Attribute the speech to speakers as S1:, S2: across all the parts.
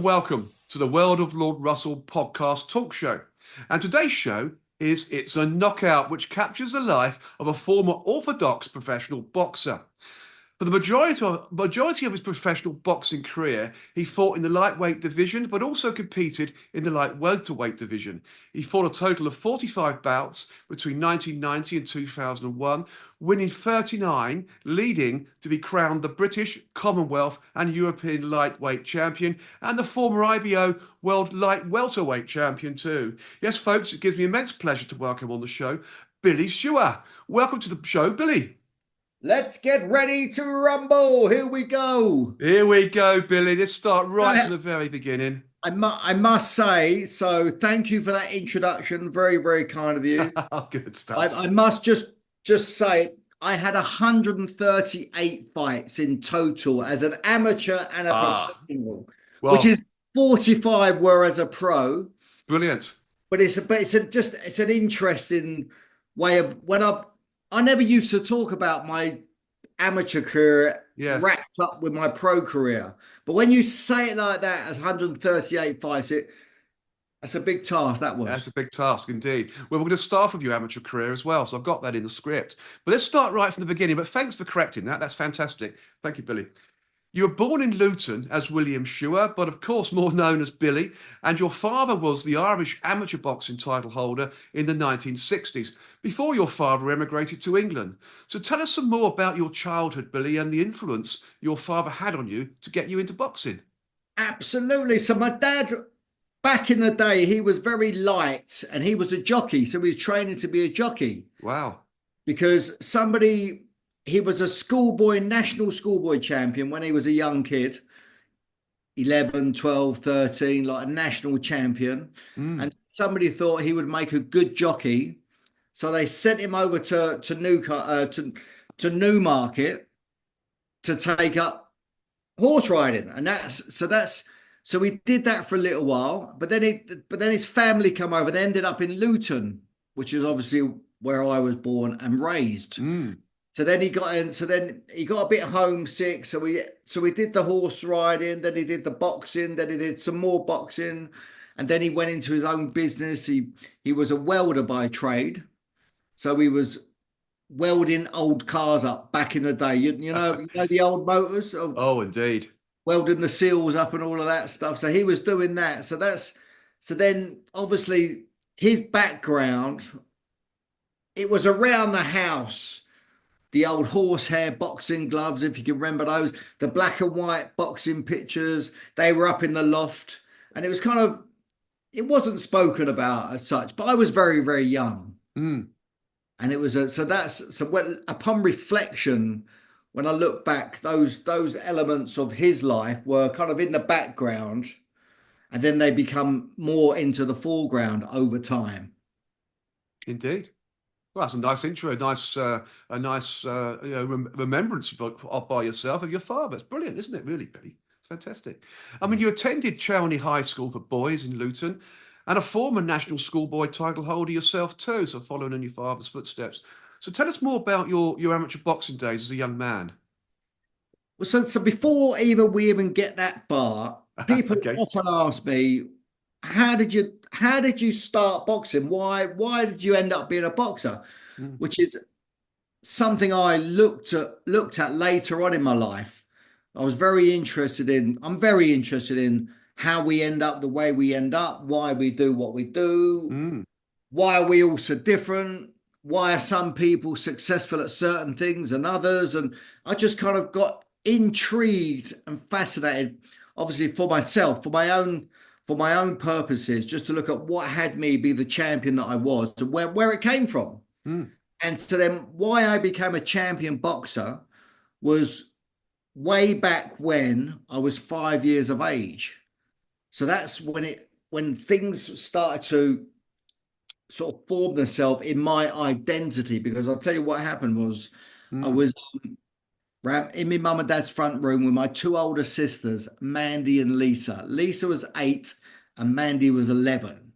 S1: welcome to the World of Lord Russell podcast talk show. And today's show is It's a Knockout, which captures the life of a former orthodox professional boxer. For the majority of his professional boxing career, he fought in the lightweight division, but also competed in the light welterweight division. He fought a total of 45 bouts between 1990 and 2001, winning 39, leading to be crowned the British, Commonwealth and European lightweight champion and the former IBO World Light Welterweight champion too. Yes, folks, it gives me immense pleasure to welcome on the show, Billy Schwer. Welcome to the show, Billy.
S2: Let's get ready to rumble. Here we go.
S1: Here we go, Billy. Let's start right from the very beginning.
S2: I must say, so thank you for that introduction. Very, very kind of you.
S1: Good stuff.
S2: I must just say, I had 138 fights in total as an amateur and a professional, which is 45 were as a pro.
S1: Brilliant.
S2: But it's an interesting way of I never used to talk about my amateur career wrapped up with my pro career. But when you say it like that, as 138 fights, that's a big task, that was.
S1: That's a big task indeed. Well, we're going to start with your amateur career as well, so I've got that in the script. But let's start right from the beginning. But thanks for correcting that. That's fantastic. Thank you, Billy. You were born in Luton as William Schwer, but of course more known as Billy, and your father was the Irish amateur boxing title holder in the 1960s, before your father emigrated to England. So tell us some more about your childhood, Billy, and the influence your father had on you to get you into boxing.
S2: Absolutely. So my dad, back in the day, he was very light and he was a jockey. So he was training to be a jockey.
S1: Wow.
S2: Because he was a national schoolboy champion when he was a young kid, 11, 12, 13, like a national champion. And somebody thought he would make a good jockey. So they sent him over to Newmarket to take up horse riding. And so he did that for a little while, but then his family come over. They ended up in Luton, which is obviously where I was born and raised. So then he got a bit homesick. So we did the horse riding, then he did the boxing, then he did some more boxing, and then he went into his own business. He was a welder by trade. So he was welding old cars up back in the day. You know the old motors?
S1: Oh, indeed.
S2: Welding the seals up and all of that stuff. So he was doing that. So then obviously his background, it was around the house. The old horsehair boxing gloves, if you can remember those, the black and white boxing pictures, they were up in the loft. And it was it wasn't spoken about as such, but I was very, very young. And it was upon reflection, when I look back, those elements of his life were kind of in the background, and then they become more into the foreground over time.
S1: Indeed. Well, that's a nice intro, a nice remembrance by yourself of your father. It's brilliant, isn't it, really, Billy? It's fantastic. I mean, you attended Chowney High School for Boys in Luton, and a former national schoolboy title holder yourself too, so following in your father's footsteps. So tell us more about your amateur boxing days as a young man.
S2: Well, so before we even get that far, people often ask me, how did you start boxing? Why did you end up being a boxer? Which is something I looked at later on in my life. I'm very interested in how we end up the way we end up, why we do what we do, why are we all so different, why are some people successful at certain things and others. And I just kind of got intrigued and fascinated, obviously for myself, for my own purposes, just to look at what had me be the champion that I was, and where it came from. And so then why I became a champion boxer was way back when I was 5 years of age. So that's when things started to sort of form themselves in my identity, because I'll tell you what happened was I was in my mum and dad's front room with my two older sisters, Mandy and Lisa. Lisa was 8 and Mandy was 11.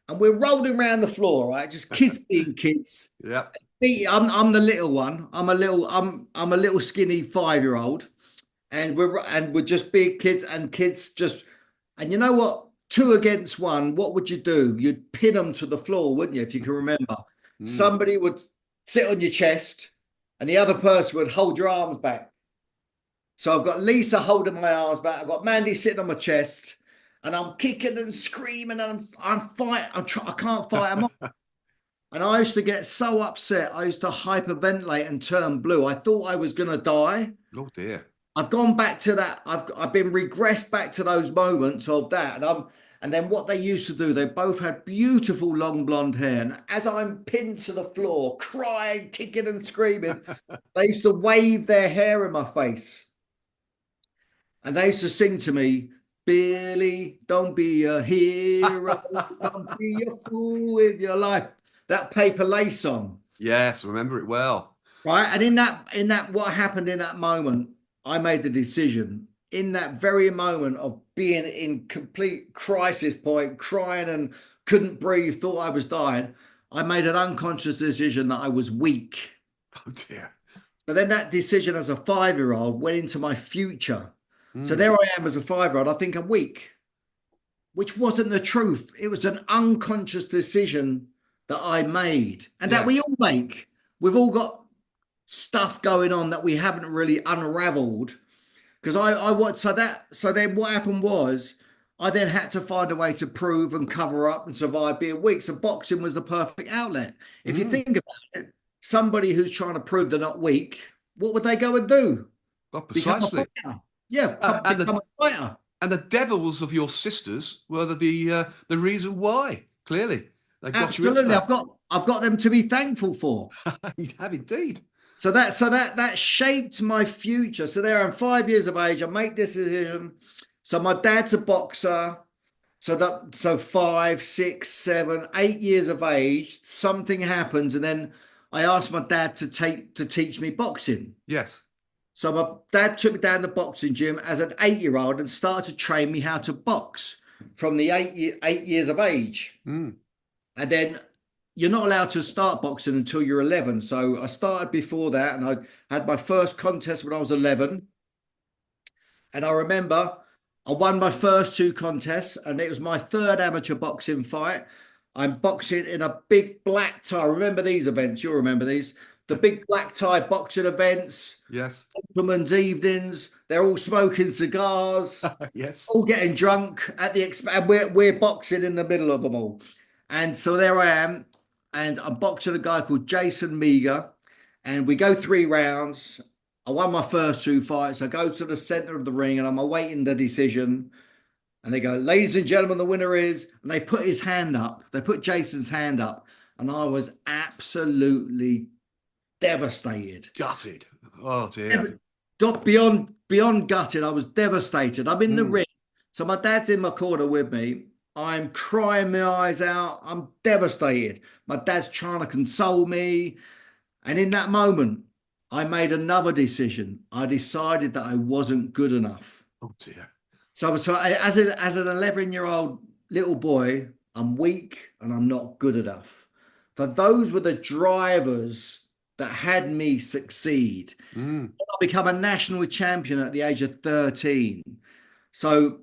S2: And we're rolling around the floor, right? Just kids being kids.
S1: Yeah.
S2: I'm the little one. I'm a little skinny 5-year-old. And we're just big kids, and kids just And you know what? Two against one, what would you do? You'd pin them to the floor, wouldn't you? If you can remember,
S1: Mm.
S2: somebody would sit on your chest and the other person would hold your arms back. So I've got Lisa holding my arms back. I've got Mandy sitting on my chest and I'm kicking and screaming and I'm fighting. I can't fight them off. And I used to get so upset. I used to hyperventilate and turn blue. I thought I was going to die.
S1: Oh dear.
S2: I've gone back to that. I've been regressed back to those moments of that. And then what they used to do, they both had beautiful long blonde hair. And as I'm pinned to the floor, crying, kicking and screaming, they used to wave their hair in my face. And they used to sing to me, Billy, don't be a hero, don't be a fool with your life. That Paper Lace song.
S1: Yes, I remember it well.
S2: Right. And in that, what happened in that moment, I made the decision in that very moment of being in complete crisis point, crying and couldn't breathe, thought I was dying. I made an unconscious decision that I was weak.
S1: Oh dear.
S2: But then that decision as a 5-year-old went into my future. So
S1: Mm.
S2: there I am as a 5-year-old. I think I'm weak, which wasn't the truth. It was an unconscious decision that I made and that we
S1: Yes.
S2: all make. We've all got stuff going on that we haven't really unraveled. Because I want so then what happened was I then had to find a way to prove and cover up and survive being weak. So boxing was the perfect outlet. If you
S1: Mm.
S2: think about it, somebody who's trying to prove they're not weak, what would they go and do?
S1: Well,
S2: Become a
S1: precisely.
S2: fighter. Yeah,
S1: And the
S2: become a fighter.
S1: devils of your sisters were the reason why. Clearly, they got you into
S2: Absolutely.
S1: that.
S2: I've got them to be thankful for.
S1: You have indeed.
S2: So that shaped my future. So there I'm 5 years of age. I make this decision. So my dad's a boxer. So 5, 6, 7, 8 years of age, something happens, and then I asked my dad to teach me boxing.
S1: Yes.
S2: So my dad took me down the boxing gym as an 8-year-old and started to train me how to box from the 8 years of age.
S1: Mm.
S2: And then you're not allowed to start boxing until you're 11. So I started before that, and I had my first contest when I was 11. And I remember I won my first two contests, and it was my third amateur boxing fight. I'm boxing in a big black tie. Remember these events? You'll remember these. The big black tie boxing events,
S1: Yes.
S2: gentlemen's evenings. They're all smoking cigars,
S1: Yes.
S2: all getting drunk at the and we're boxing in the middle of them all. And so there I am, and I'm boxing a guy called Jason Meager, and we go 3 rounds. I won my first two fights. I go to the center of the ring and I'm awaiting the decision. And they go, ladies and gentlemen, the winner is, and they put his hand up. They put Jason's hand up. And I was absolutely devastated.
S1: Gutted. Oh dear.
S2: Got beyond gutted. I was devastated. I'm in the
S1: Mm.
S2: ring. So my dad's in my corner with me. I'm crying my eyes out. I'm devastated. My dad's trying to console me. And in that moment, I made another decision. I decided that I wasn't good enough.
S1: Oh dear.
S2: So as an 11-year-old little boy, I'm weak and I'm not good enough. So those were the drivers that had me succeed.
S1: Mm.
S2: I become a national champion at the age of 13. So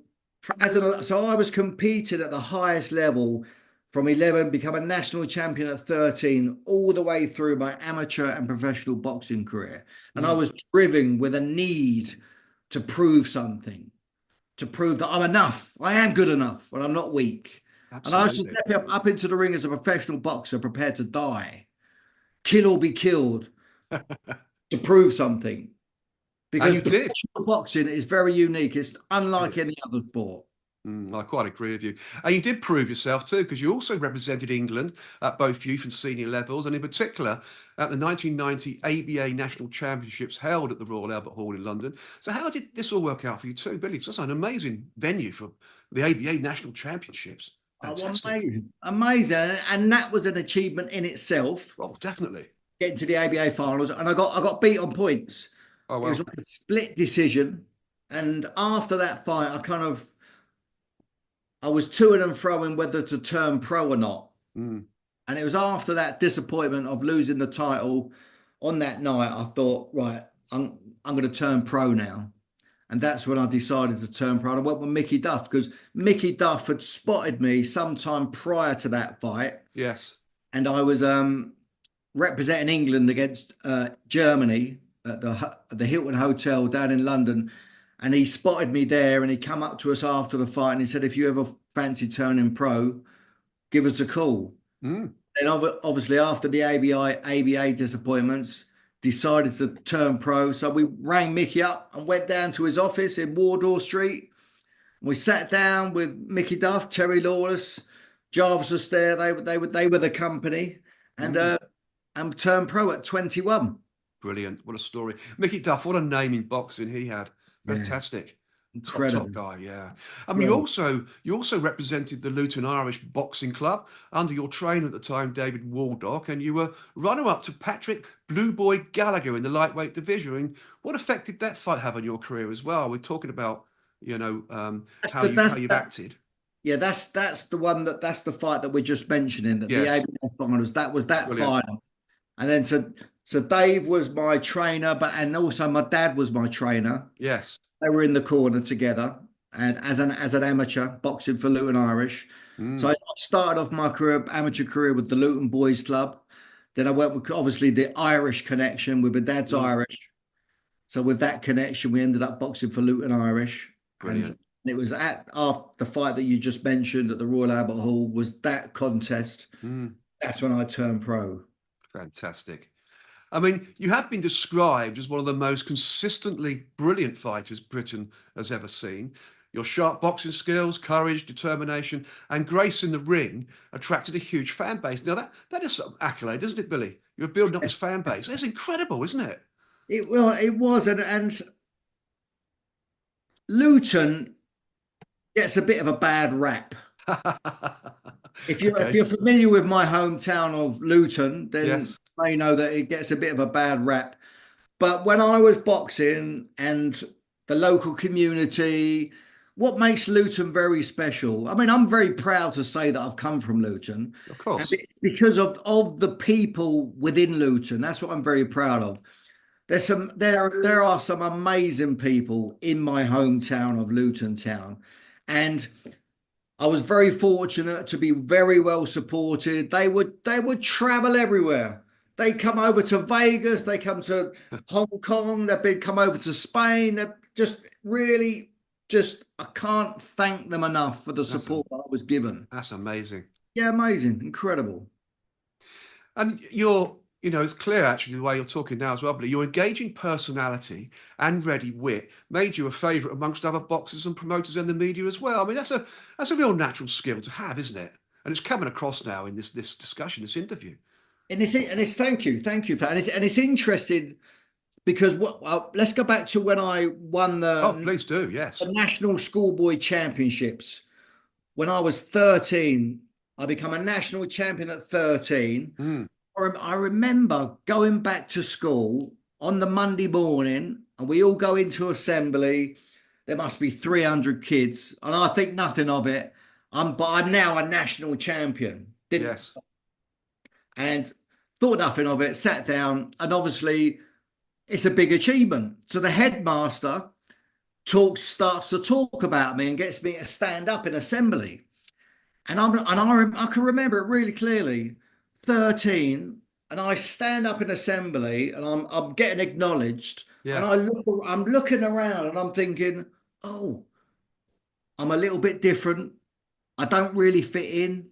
S2: so I was competing at the highest level from 11, become a national champion at 13, all the way through my amateur and professional boxing career. And I
S1: Mm.
S2: was driven with a need to prove something, to prove that I'm enough. I am good enough and I'm not weak. And I used to
S1: Absolutely.
S2: step up into the ring as a professional boxer, prepared to die, kill or be killed to prove something.
S1: And
S2: Because
S1: you did.
S2: professional boxing is very unique. It's
S1: It
S2: unlike
S1: is.
S2: any other sport.
S1: I quite agree with you. And you did prove yourself too, because you also represented England at both youth and senior levels, and in particular at the 1990 ABA National Championships held at the Royal Albert Hall in London. So how did this all work out for you too, Billy? It's just an amazing venue for the ABA National Championships.
S2: Oh,
S1: Fantastic.
S2: amazing. Amazing. And that was an achievement in itself,
S1: Oh, definitely.
S2: getting to the ABA finals. And I got beat on points.
S1: Oh,
S2: It was
S1: well.
S2: like a split decision. And after that fight, I was to and fro in whether to turn pro or not.
S1: Mm.
S2: And it was after that disappointment of losing the title on that night, I thought, right, I'm going to turn pro now. And that's when I decided to turn pro. And I went with Mickey Duff because Mickey Duff had spotted me sometime prior to that fight.
S1: Yes.
S2: And I was representing England against Germany at the Hilton Hotel down in London. And he spotted me there and he come up to us after the fight and he said, if you ever fancy turning pro, give us a call.
S1: Mm.
S2: And obviously after the ABA disappointments, decided to turn pro. So we rang Mickey up and went down to his office in Wardour Street. We sat down with Mickey Duff, Terry Lawless, Jarvis was there. They were the company, and turned pro at 21.
S1: Brilliant. What a story. Mickey Duff, what a name in boxing he had.
S2: Yeah,
S1: Fantastic.
S2: incredible.
S1: Top guy, yeah. I mean,
S2: Incredible.
S1: you also represented the Luton Irish Boxing Club under your trainer at the time, David Waldock, and you were runner-up to Patrick Blue Boy Gallagher in the lightweight division. And what effect did that fight have on your career as well? We're talking about,
S2: That's
S1: how
S2: the
S1: you how
S2: that's
S1: you've
S2: that
S1: acted.
S2: Yeah, that's the one that's the fight that we're just mentioning. That the
S1: Yes,
S2: ABF finals. That was that
S1: brilliant.
S2: final. And then so Dave was my trainer, and also my dad was my trainer.
S1: Yes.
S2: They were in the corner together, and as an amateur boxing for Luton Irish. So
S1: Mm,
S2: I started off my amateur career with the Luton Boys Club. Then I went with obviously the Irish connection with my dad's
S1: mm,
S2: Irish. So with that connection, we ended up boxing for Luton Irish, and
S1: brilliant.
S2: it was after the fight that you just mentioned at the Royal Albert Hall was that contest.
S1: Mm,
S2: That's when I turned pro.
S1: fantastic. I mean, you have been described as one of the most consistently brilliant fighters Britain has ever seen. Your sharp boxing skills, courage, determination, and grace in the ring attracted a huge fan base. Now, that is some accolade, isn't it, Billy? You're building up this fan base. It's incredible, isn't it?
S2: It was, and Luton gets a bit of a bad rap. If
S1: Okay.
S2: you're familiar with my hometown of Luton, then
S1: Yes.
S2: you may know that it gets a bit of a bad rap. But when I was boxing and the local community, what makes Luton very special? I mean, I'm very proud to say that I've come from Luton,
S1: Of
S2: and
S1: course.
S2: because of the people within Luton. That's what I'm very proud of. There are some amazing people in my hometown of Luton Town, and I was very fortunate to be very well supported. They would travel everywhere. They come over to Vegas. They come to Hong Kong. They've come over to Spain. They're just really just I can't thank them enough for the
S1: That's
S2: support that I was given.
S1: that's amazing.
S2: Yeah, amazing, incredible.
S1: And it's clear actually the way you're talking now as well, Billy. Your engaging personality and ready wit made you a favourite amongst other boxers and promoters in the media as well. I mean, that's a real natural skill to have, isn't it? And it's coming across now in this discussion, this interview.
S2: And it's thank you for that. And it's interesting because let's go back to when I won
S1: Oh,
S2: the
S1: please do. Yes.
S2: national schoolboy championships. When I was 13, I became a national champion at 13.
S1: Mm,
S2: I remember going back to school on the Monday morning, and we all go into assembly. There must be 300 kids, and I think nothing of it. But I'm now a national champion. Didn't
S1: yes.
S2: and thought nothing of it. Sat down, and obviously it's a big achievement. So the headmaster starts to talk about me and gets me to stand up in assembly. I can remember it really clearly. 13, and I stand up in assembly, and I'm getting acknowledged, and
S1: Yes.
S2: I'm looking around, and I'm thinking, oh, I'm a little bit different. I don't really fit in.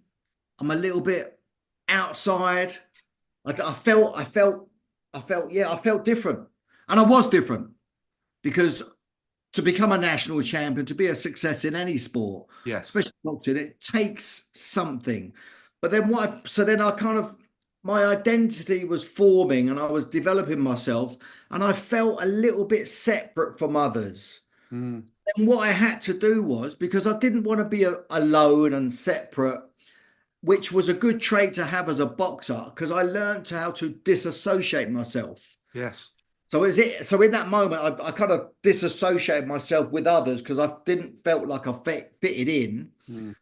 S2: I'm a little bit outside. I felt different, and I was different because to become a national champion, to be a success in any sport,
S1: Yes.
S2: especially boxing, it takes something. But then so then I kind of, my identity was forming and I was developing myself, and I felt a little bit separate from others.
S1: Mm,
S2: And what I had to do was, because I didn't want to be alone and separate, which was a good trait to have as a boxer, because I learned how to disassociate myself.
S1: yes.
S2: So in that moment, I kind of disassociated myself with others because I didn't felt like I fitted in,
S1: Mm,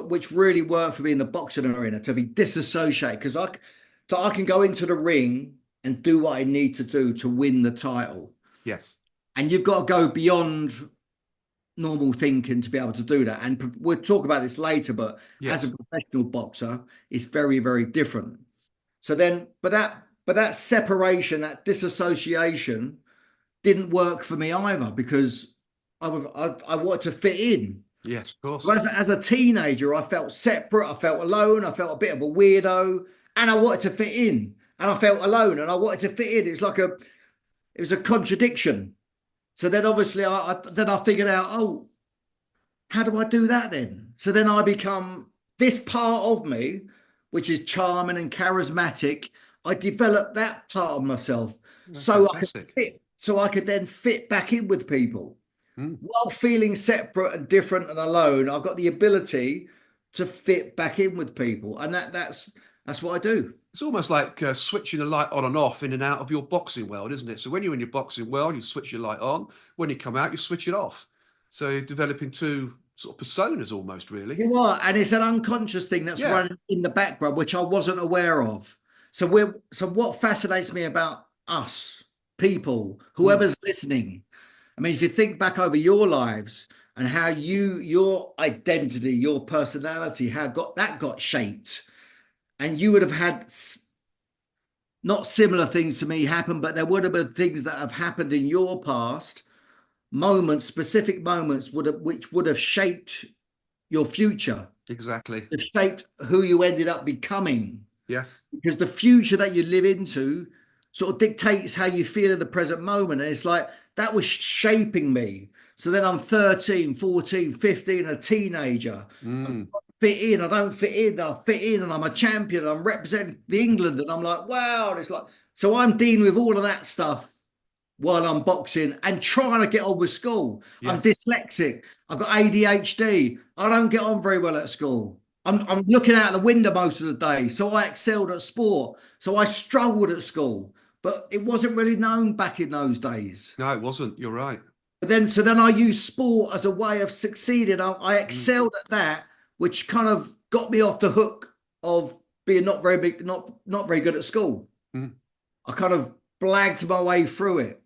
S2: which really worked for me in the boxing arena to be disassociated because I can go into the ring and do what I need to do to win the title.
S1: yes.
S2: and you've got to go beyond normal thinking to be able to do that. And we'll talk about this later, but as a
S1: Yes.
S2: professional boxer, it's very, very different. So then, but that separation, that disassociation didn't work for me either because I wanted to fit in.
S1: Yes, of course.
S2: So as a teenager, I felt separate, I felt alone, I felt a bit of a weirdo, and I wanted to fit in. And I felt alone and I wanted to fit in. It was a contradiction. So then obviously I figured out, oh, how do I do that then? So then I become this part of me, which is charming and charismatic. I developed that part of myself
S1: That's
S2: so I could
S1: fantastic.
S2: fit, so I could then fit back in with people.
S1: Mm.
S2: While feeling separate and different and alone, I've got the ability to fit back in with people. And that's what I do.
S1: It's almost like switching a light on and off in and out of your boxing world, isn't it? So when you're in your boxing world, you switch your light on. When you come out, you switch it off. So you're developing two sort of personas almost, really.
S2: You are, and it's an unconscious thing that's
S1: Yeah.
S2: running in the background, which I wasn't aware of. So what fascinates me about us, people,
S1: Mm.
S2: whoever's listening, I mean, if you think back over your lives and how your identity, your personality, how got shaped, and you would have had not similar things to me happen, but there would have been things that have happened in your past, moments, specific moments which would have shaped your future,
S1: Exactly.
S2: have shaped who you ended up becoming.
S1: Yes.
S2: Because the future that you live into sort of dictates how you feel in the present moment. And it's like that was shaping me. So then I'm 13, 14, 15, a teenager. I'm
S1: Mm.
S2: fit in, I don't fit in, I fit in, and I'm a champion, I'm representing the England, and I'm like, wow. And it's like, so I'm dealing with all of that stuff while I'm boxing and trying to get on with school. I'm
S1: Yes.
S2: dyslexic. I've got ADHD. I don't get on very well at school. I'm looking out the window most of the day. So I excelled at sport. So I struggled at school, but it wasn't really known back in those days.
S1: No, it wasn't. You're right.
S2: So then I used sport as a way of succeeding. I
S1: Mm.
S2: excelled at that, which kind of got me off the hook of being not very big, not very good at school.
S1: Mm.
S2: I kind of blagged my way through it.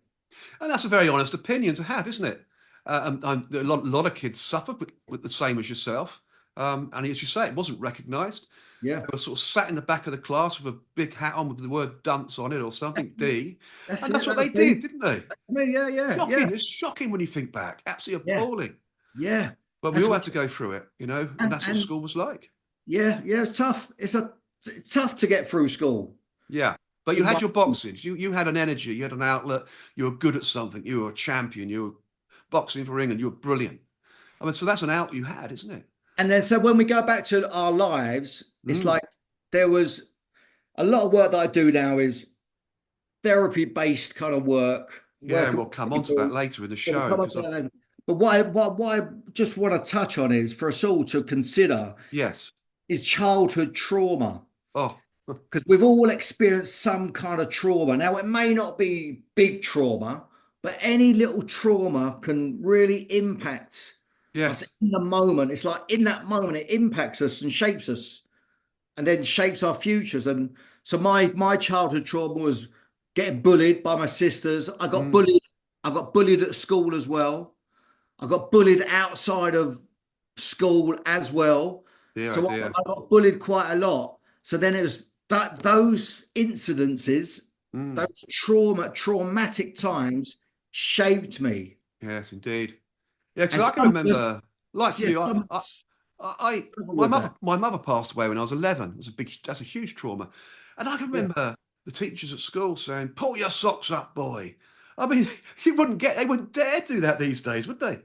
S1: And that's a very honest opinion to have, isn't it? A lot of kids suffer with the same as yourself. And as you say, it wasn't recognised.
S2: Yeah.
S1: They were sort of sat in the back of the class with a big hat on with the word dunce on it or something, D.
S2: That's
S1: And
S2: it.
S1: that's what
S2: That's
S1: they
S2: me.
S1: did, didn't they?
S2: Yeah, yeah, yeah,
S1: Shocking. It's shocking when you think back. Absolutely
S2: yeah,
S1: appalling.
S2: yeah.
S1: But we
S2: That's
S1: all
S2: what,
S1: had to go through it, and that's what
S2: and
S1: school was like.
S2: yeah, yeah. It's tough. It's tough to get through school.
S1: Yeah. But you
S2: In
S1: had
S2: my,
S1: your boxing. You had an energy. You had an outlet. You were good at something. You were a champion. You were boxing for England. You were brilliant. I mean, so that's an out you had, isn't it?
S2: and then so when we go back to our lives, it's
S1: Mm.
S2: like there was a lot of work that I do now is therapy based kind of work,
S1: Yeah, and
S2: working
S1: we'll
S2: with
S1: come on to that
S2: people.
S1: later in the
S2: It will
S1: show
S2: come up
S1: because
S2: with
S1: I've
S2: that. But what I just want to touch on is for us all to consider
S1: yes.
S2: is childhood trauma.
S1: Oh,
S2: Because we've all experienced some kind of trauma. Now, it may not be big trauma, but any little trauma can really impact us
S1: yes.
S2: in the moment. It's like in that moment, it impacts us and shapes us and then shapes our futures. And so my childhood trauma was getting bullied by my sisters.
S1: Mm.
S2: I got bullied at school as well. I got bullied outside of school as well.
S1: Dear, oh
S2: So
S1: dear.
S2: I got bullied quite a lot. So then it was that those incidences,
S1: Mm.
S2: those traumatic times shaped me.
S1: Yes, indeed. Yeah, because
S2: And
S1: I can
S2: some of us,
S1: remember, like
S2: yeah,
S1: you,
S2: some of
S1: I,
S2: us
S1: I, I
S2: struggle
S1: my
S2: with
S1: mother,
S2: that.
S1: my mother passed away when I was 11. That's a huge trauma, and I can
S2: Yeah.
S1: remember the teachers at school saying, "Pull your socks up, boy." I mean, they wouldn't dare do that these days, would they?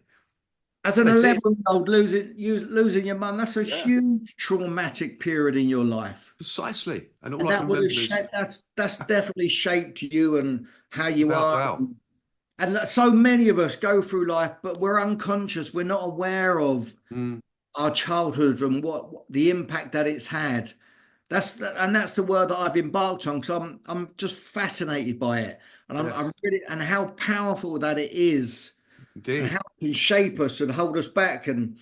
S2: As an
S1: They did.
S2: 11-year-old losing your mum, that's a
S1: Yeah,
S2: huge traumatic period in your life.
S1: precisely. And all
S2: And
S1: I can
S2: that would have
S1: remember is,
S2: shaped that's definitely shaped you and how you
S1: without
S2: are.
S1: doubt,
S2: And so many of us go through life, but we're unconscious. We're not aware of
S1: mm,
S2: our childhood and what the impact that it's had. That's the word that I've embarked on because I'm just fascinated by it, and I'm
S1: yes,
S2: really and how powerful that it is, and
S1: indeed.
S2: how it can shape us and hold us back. And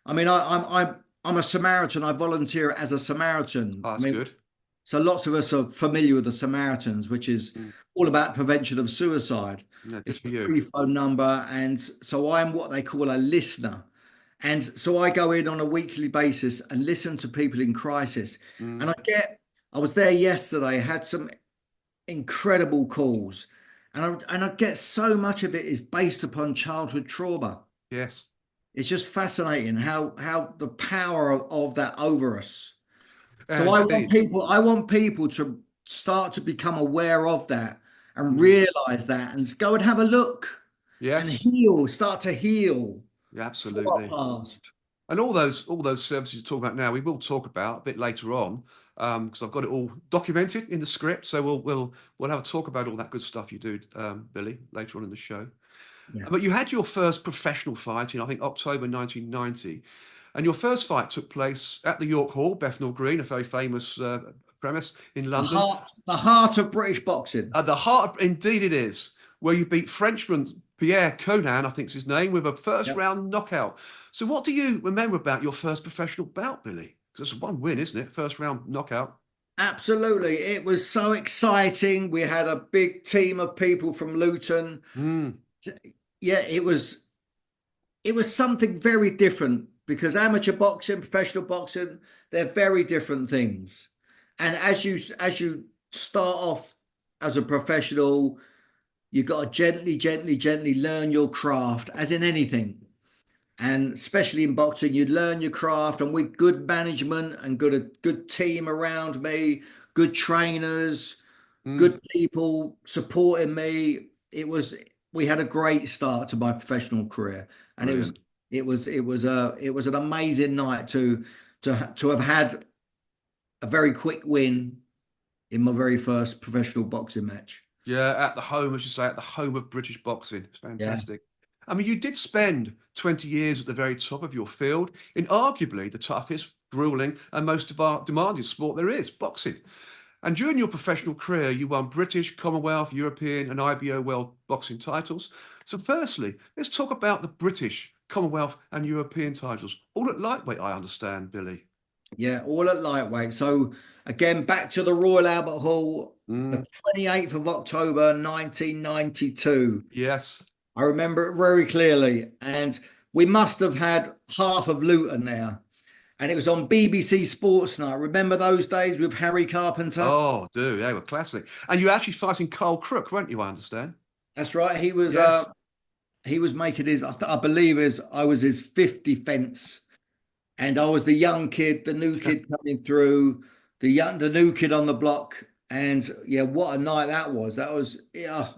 S2: I mean, I'm a Samaritan. I volunteer as a Samaritan.
S1: Oh,
S2: I
S1: that's
S2: mean,
S1: good.
S2: so lots of us are familiar with the Samaritans, which is
S1: Mm.
S2: all about prevention of suicide.
S1: Yeah, good
S2: It's
S1: for
S2: a
S1: you.
S2: free phone number. And so I'm what they call a listener. And so I go in on a weekly basis and listen to people in crisis. And
S1: Mm,
S2: I was there yesterday, had some incredible calls. And I get so much of it is based upon childhood trauma.
S1: yes,
S2: It's just fascinating how the power of that over us. So
S1: indeed.
S2: I want people to start to become aware of that and
S1: Mm,
S2: realize that and go and have a look and
S1: yes,
S2: heal, start to heal
S1: yeah,
S2: from our
S1: absolutely.
S2: past.
S1: And all those services you talk about now, we will talk about a bit later on, because I've got it all documented in the script. So we'll have a talk about all that good stuff you do, Billy, later on in the show.
S2: Yeah.
S1: But you had your first professional fight in, I think, October 1990. And your first fight took place at the York Hall, Bethnal Green, a very famous premise in London.
S2: The heart of British boxing.
S1: At the heart, indeed it is, where you beat Frenchman Pierre Conan, I think's his name, with a first
S2: Yep.
S1: round knockout. So what do you remember about your first professional bout, Billy? Because it's one win, isn't it? First round knockout.
S2: Absolutely. It was so exciting. We had a big team of people from Luton.
S1: Mm,
S2: Yeah, it was something very different because amateur boxing, professional boxing, they're very different things. And as you start off as a professional, you got to gently learn your craft, as in anything. And especially in boxing, you learn your craft, and with good management and good team around me, good trainers,
S1: mm,
S2: good people supporting me. We had a great start to my professional career, and
S1: brilliant.
S2: it was an amazing night to have had a very quick win in my very first professional boxing match.
S1: Yeah, at the home, as you say, at the home of British boxing. It's
S2: Yeah,
S1: fantastic. I mean, you did spend 20 years at the very top of your field in arguably the toughest, grueling, and most demanding sport there is, boxing. And during your professional career, you won British, Commonwealth, European, and IBO World Boxing titles. So, firstly, let's talk about the British, Commonwealth, and European titles. All at lightweight, I understand, Billy.
S2: yeah, all at lightweight. So again, back to the Royal Albert Hall, the
S1: Mm,
S2: 28th of October, 1992.
S1: yes.
S2: I remember it very clearly. And we must have had half of Luton there. And it was on BBC Sports Night. Remember those days with Harry Carpenter?
S1: Oh, do they were classic. And you were actually fighting Carl Crook, weren't you? I understand.
S2: That's right.
S1: Yes.
S2: He was making I believe I was his fifth defense. And I was the young kid, the new kid coming through, the new kid on the block. And yeah, what a night that was. That was yeah.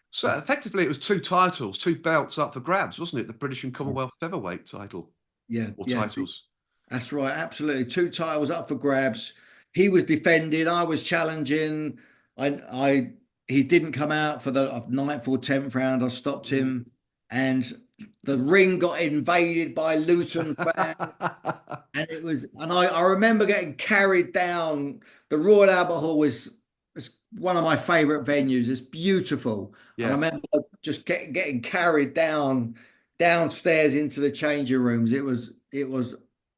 S1: So effectively, it was two titles, two belts up for grabs, wasn't it? The British and Commonwealth featherweight title
S2: Yeah,
S1: or
S2: yeah.
S1: titles.
S2: That's right, absolutely. Two titles up for grabs. He was defending, I was challenging. I he didn't come out for the ninth or tenth round. I stopped
S1: Mm.
S2: him, and the ring got invaded by Luton fans. And I remember getting carried down. The Royal Albert Hall was one of my favorite venues. It's beautiful. And I
S1: Yes.
S2: remember just getting carried downstairs into the changing rooms. It was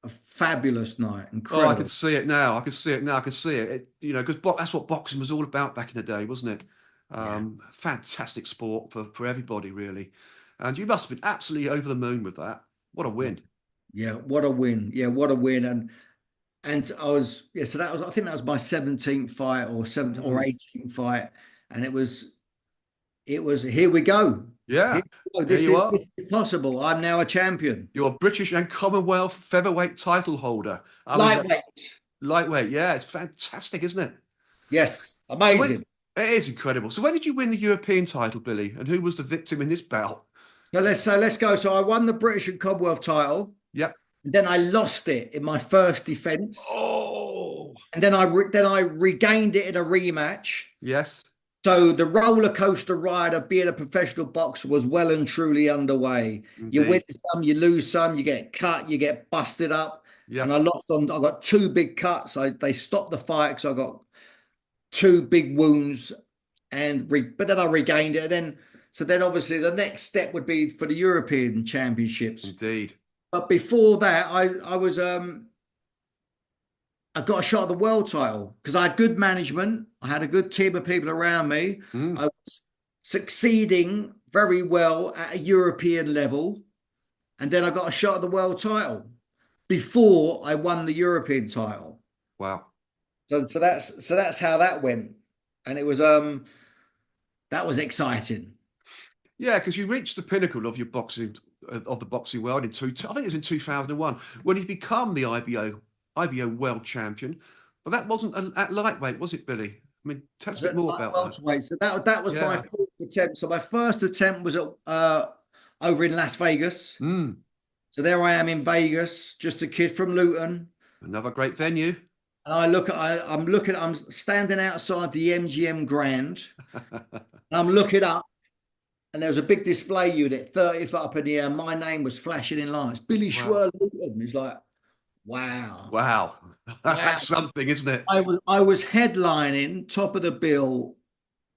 S2: a fabulous night,
S1: Oh, I can
S2: incredible.
S1: see it now. I can see it now. I can see it. Because that's what boxing was all about back in the day, wasn't it?
S2: Yeah,
S1: Fantastic sport for everybody, really. And you must have been absolutely over the moon with that. What a
S2: yeah,
S1: win.
S2: yeah. What a win! Yeah, what a win! And I was yeah. So that was I think that was my 17th fight or 17th or
S1: Mm.
S2: 18th fight, and it was here we go.
S1: Yeah,
S2: Here we go.
S1: there you are.
S2: This is possible. I'm now a champion.
S1: You're a British and Commonwealth featherweight title holder. I mean,
S2: Lightweight.
S1: lightweight. Yeah, it's fantastic, isn't it?
S2: Yes,
S1: So when
S2: amazing.
S1: it is incredible. So when did you win the European title, Billy? And who was the victim in this bout?
S2: So let's go. So I won the British and Commonwealth title,
S1: Yep.
S2: and then I lost it in my first defense,
S1: Oh,
S2: and then I regained it in a rematch.
S1: yes,
S2: So the roller coaster ride of being a professional boxer was well and truly underway. You win
S1: indeed.
S2: some, you lose some, you get cut, you get busted up. And
S1: Yep.
S2: I got two big cuts. They stopped the fight because I got two big wounds, but then I regained it. So then obviously the next step would be for the European Championships.
S1: Indeed.
S2: But before that, I was I got a shot at the world title because I had good management. I had a good team of people around me.
S1: Mm.
S2: I was succeeding very well at a European level. And then I got a shot at the world title before I won the European title.
S1: Wow.
S2: So that's how that went. And it was that was exciting.
S1: Yeah, because you reached the pinnacle of your boxing of the boxing world I think it was in 2001 when you become the IBO world champion. But that wasn't at lightweight, was it, Billy? I mean, tell us a bit more about that.
S2: Welterweight. So that was my
S1: Yeah.
S2: fourth attempt. So my first attempt was at over in Las Vegas.
S1: Mm.
S2: So there I am in Vegas, just a kid from Luton.
S1: Another great venue.
S2: And I'm standing outside the MGM Grand. And I'm looking up, and there was a big display unit, 30 foot up in the air. My name was flashing in lights. Billy
S1: Wow.
S2: Schwer Luton. He's like, wow.
S1: Wow.
S2: Wow.
S1: That's something, isn't it?
S2: I was headlining top of the bill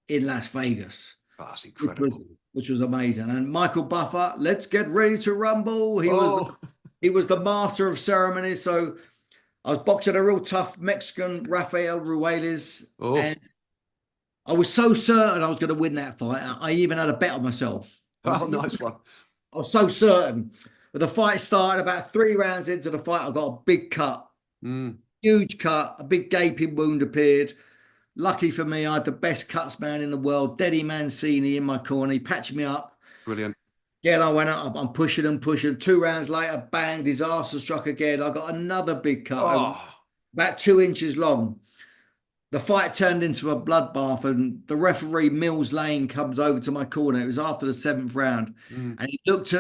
S2: in Las Vegas,
S1: Oh, that's
S2: which was
S1: incredible.
S2: which was amazing. And Michael Buffer, let's get ready to rumble. He was
S1: Oh,
S2: he was the master of ceremonies. So I was boxing a real tough Mexican, Rafael Ruelas,
S1: oh,
S2: and I was so certain I was going to win that fight. I even had a bet on myself.
S1: oh, nice one.
S2: I was so certain. But the fight started about 3 rounds into the fight. I got a big cut,
S1: Mm,
S2: huge cut, a big gaping wound appeared. Lucky for me, I had the best cuts man in the world, Denny Mancini, in my corner. He patched me up.
S1: brilliant.
S2: Again, I went up. I'm pushing and pushing. 2 rounds later, bang, disaster struck again. I got another big cut,
S1: Oh,
S2: about 2 inches long. The fight turned into a bloodbath, and the referee Mills Lane comes over to my corner. It was after the seventh round,
S1: mm.
S2: and he looked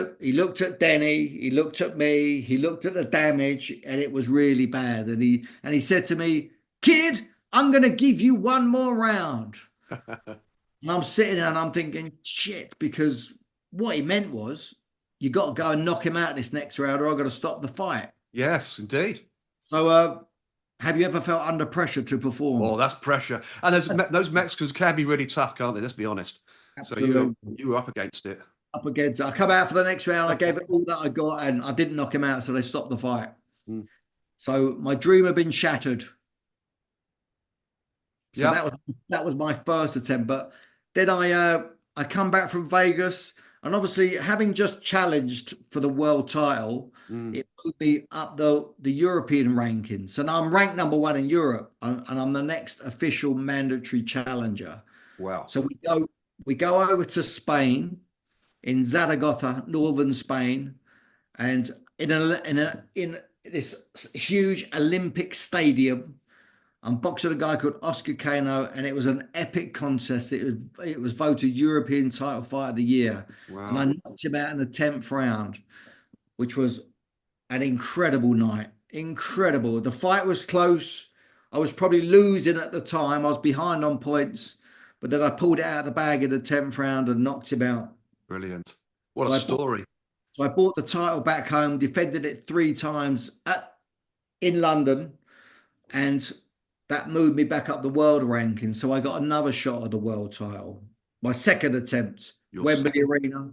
S2: at Denny, he looked at me, he looked at the damage, and it was really bad. And he said to me, "Kid, I'm going to give you one more round." And I'm sitting there and I'm thinking, "Shit," because what he meant was, you got to go and knock him out this next round, or I've got to stop the fight.
S1: Yes, indeed.
S2: So, have you ever felt under pressure to
S1: Oh,
S2: perform?
S1: that's pressure. And those Mexicans can be really tough, can't they? Let's be honest. So
S2: Absolutely.
S1: you were up against it.
S2: Up against it. I come out for the next round. I gave it all that I got, and I didn't knock him out, so they stopped the fight.
S1: Mm.
S2: So my dream had been shattered. So
S1: Yeah.
S2: that was my first attempt. But then I come back from Vegas, and obviously having just challenged for the world title,
S1: Mm.
S2: it moved me up the European rankings. So now I'm ranked number one in Europe, and I'm the next official mandatory challenger.
S1: Wow.
S2: So we go over to Spain, in Zaragoza, northern Spain, and in this huge Olympic stadium. I'm boxing a guy called Oscar Cano, and it was an epic contest. It was voted European Title Fight of the Year, and I
S1: Wow.
S2: knocked him out in the 10th round, which was an incredible night. Incredible. The fight was close. I was probably losing at the time. I was behind on points, but then I pulled it out of the bag in the 10th round and knocked him out.
S1: Brilliant. What a
S2: So I bought,
S1: story.
S2: so I bought the title back home, defended it 3 times in London, and that moved me back up the world ranking. So I got another shot at the world title. My second attempt,
S1: Your
S2: Wembley
S1: second.
S2: Arena,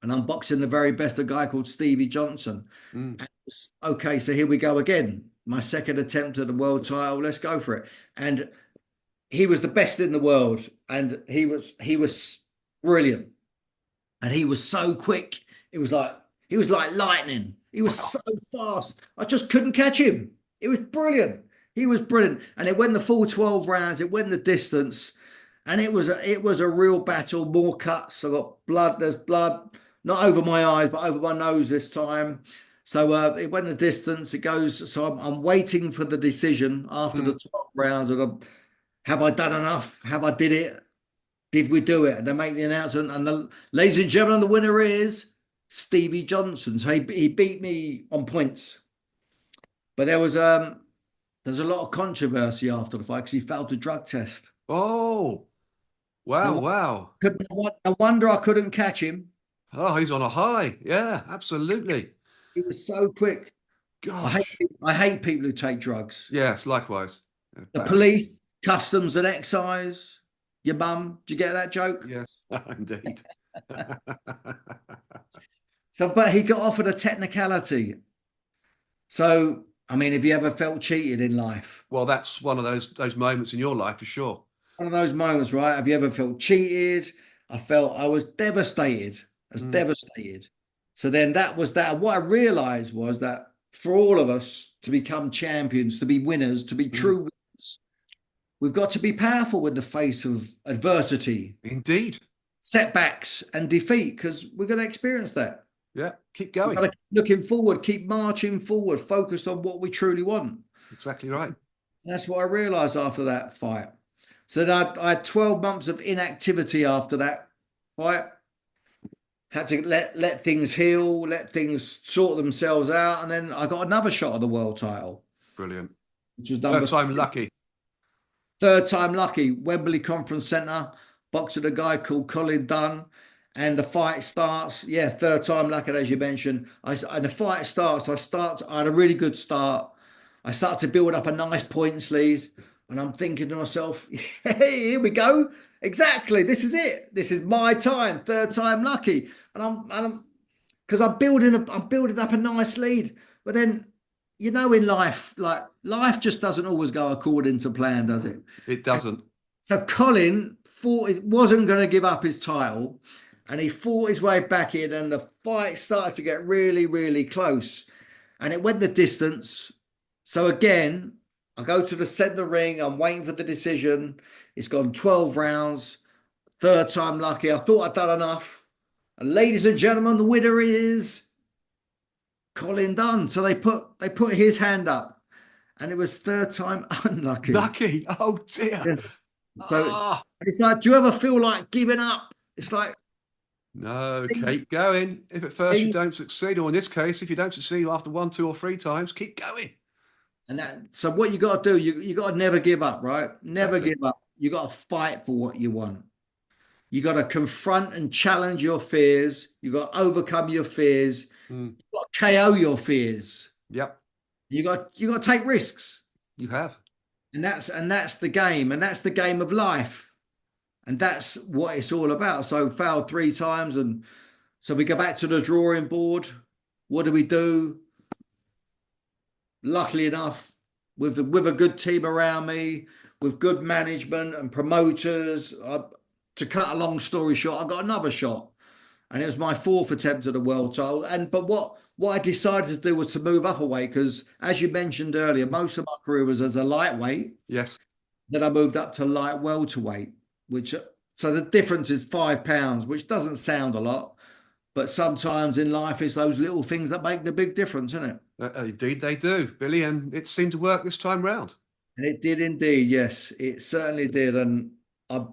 S2: and I'm boxing the very best, a guy called Stevie Johnson.
S1: Mm.
S2: Okay, so here we go again. My second attempt at the world title. Let's go for it. And he was the best in the world, and he was brilliant, and he was so quick. He was like lightning. He was
S1: Wow.
S2: so fast. I just couldn't catch him. It was brilliant. He was brilliant, and it went the full 12 rounds. It went the distance, and it was a real battle. More cuts. I got blood. There's blood, not over my eyes, but over my nose this time. So it went the distance. It goes. So I'm waiting for the decision after the
S1: Mm.
S2: 12 rounds. Have I done enough? Have I did it? Did we do it? And they make the announcement, and ladies and gentlemen, the winner is Stevie Johnson. So he beat me on points, but there's a lot of controversy after the fight because he failed the drug test.
S1: Oh,
S2: No,
S1: wow, wow.
S2: no wonder I couldn't catch him.
S1: Oh, he's on a high. Yeah, absolutely.
S2: He was so quick. I hate
S1: Gosh.
S2: I hate people who take drugs.
S1: Yes, likewise.
S2: The
S1: Bad.
S2: police, customs and excise. Your mum, do you get that joke?
S1: Yes, indeed.
S2: So, but he got offered a technicality. So I mean, have you ever felt cheated in life?
S1: Well, that's one of those moments in your life for sure.
S2: One of those moments, right? Have you ever felt cheated? I was devastated. I was
S1: Mm,
S2: devastated. So then that was that. What I realized was that for all of us to become champions, to be winners, to be
S1: mm.
S2: true winners, we've got to be powerful in the face of adversity,
S1: Indeed.
S2: setbacks, and defeat, because we're going to experience that.
S1: Yeah. Keep
S2: We've got
S1: going.
S2: to keep looking forward, keep marching forward, focused on what we truly want.
S1: Exactly right.
S2: And that's what I realized after that fight. So then I had 12 months of inactivity after that fight. Had to let things heal, let things sort themselves out, and then I got another shot at the world title,
S1: Brilliant.
S2: which was
S1: Third
S2: number
S1: time lucky.
S2: third time lucky. Wembley Conference Centre, boxing a guy called Colin Dunn, and the fight starts. Yeah, third time lucky, as you mentioned. And the fight starts. I had a really good start. I start to build up a nice points lead, and I'm thinking to myself, "Hey, here we go. Exactly. This is it. This is my time. Third time lucky." And I'm because I'm building up a nice lead. But then, in life, like life just doesn't always go according to plan, does it?
S1: It doesn't.
S2: So Colin thought he wasn't going to give up his title, and he fought his way back in, and the fight started to get really, really close, and it went the distance. So again, I go to the centre ring. I'm waiting for the decision. It's gone 12 rounds. Third time lucky. I thought I'd done enough. And ladies and gentlemen, the winner is Colin Dunn. So they put his hand up, and it was third time unlucky.
S1: Lucky. Oh dear.
S2: Yeah. So
S1: Ah.
S2: it's like, do you ever feel like giving up? It's like
S1: No,
S2: things,
S1: keep going. If at first you
S2: things,
S1: don't succeed, or in this case, if you don't succeed after one, two, or three times, keep going.
S2: and that. So what you got to do, you got to never give up, right? Never
S1: Exactly.
S2: give up. You got to fight for what you want. You got to confront and challenge your fears. You got to overcome your fears.
S1: Mm.
S2: You got to KO your fears.
S1: Yep,
S2: You got to take risks,
S1: you have.
S2: and that's the game, and that's the game of life, and that's what it's all about. So failed three times, and so we go back to the drawing board. What do we do? Luckily enough, with a good team around me, with good management and promoters, to cut a long story short, I got another shot, and it was my fourth attempt at the world title. But what I decided to do was to move up a weight because, as you mentioned earlier, most of my career was as a lightweight.
S1: Yes.
S2: Then I moved up to light welterweight, which so the difference is 5 pounds, which doesn't sound a lot, but sometimes in life it's those little things that make the big difference, isn't it?
S1: Indeed, they do, Billy, and it seemed to work this time round.
S2: And it did indeed. Yes, it certainly did. And I,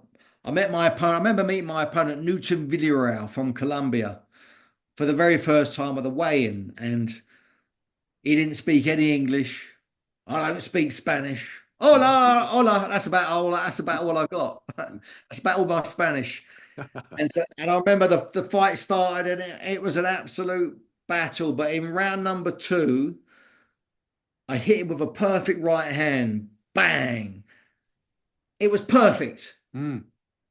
S2: I met my opponent. I remember meeting my opponent, Newton Villarreal from Colombia, for the very first time at the weigh-in, and he didn't speak any English. I don't speak Spanish. Hola, hola. That's about all I got. That's about all my Spanish. And I remember the fight started, and it was an absolute battle. But in round number two, I hit him with a perfect right hand. Bang! It was perfect.
S1: Mm.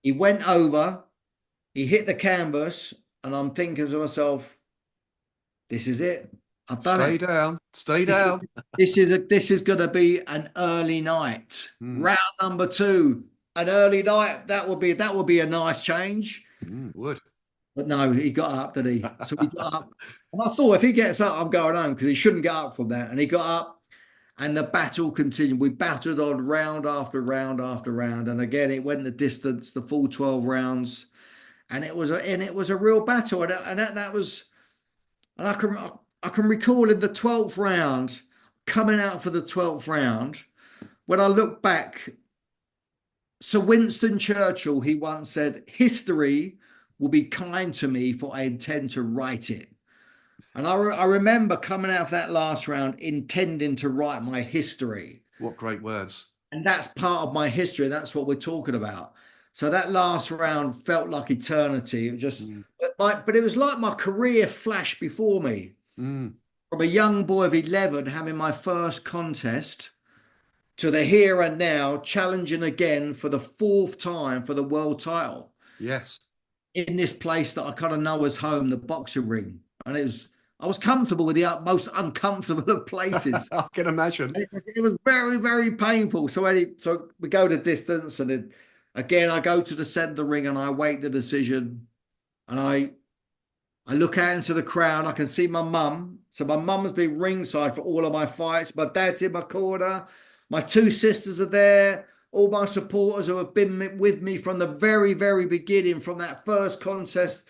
S2: He went over, he hit the canvas, and I'm thinking to myself, this is it. I've done
S1: Stay
S2: it.
S1: down. Stay
S2: This is
S1: down.
S2: this is gonna be an early night.
S1: Mm.
S2: Round number two, an early night. That would be a nice change.
S1: Would.
S2: But no, he got up, did he? So he got up. And I thought if he gets up, I'm going home because he shouldn't get up from that. And he got up and the battle continued. We battled on round after round after round. And again, it went the distance, the full 12 rounds. And it was a real battle. And that was, and I can recall in the 12th round, coming out for the 12th round, when I look back, Sir Winston Churchill, he once said, history will be kind to me, for I intend to write it. And I remember coming out of that last round intending to write my history.
S1: What great words.
S2: And that's part of my history. And that's what we're talking about. So that last round felt like eternity. It just,
S1: Mm.
S2: but it was like my career flashed before me.
S1: Mm.
S2: From a young boy of 11 having my first contest to the here and now challenging again for the fourth time for the world title
S1: Yes.
S2: in this place that I kind of know as home, the boxing ring. And I was comfortable with the most uncomfortable of places.
S1: I can imagine.
S2: It was very, very painful. So we go the distance, and then again I go to the centre of the ring and I wait the decision, and I look out into the crowd. I can see my mum. So my mum has been ringside for all of my fights. My dad's in my corner. My two sisters are there. All my supporters who have been with me from the very, very beginning, from that first contest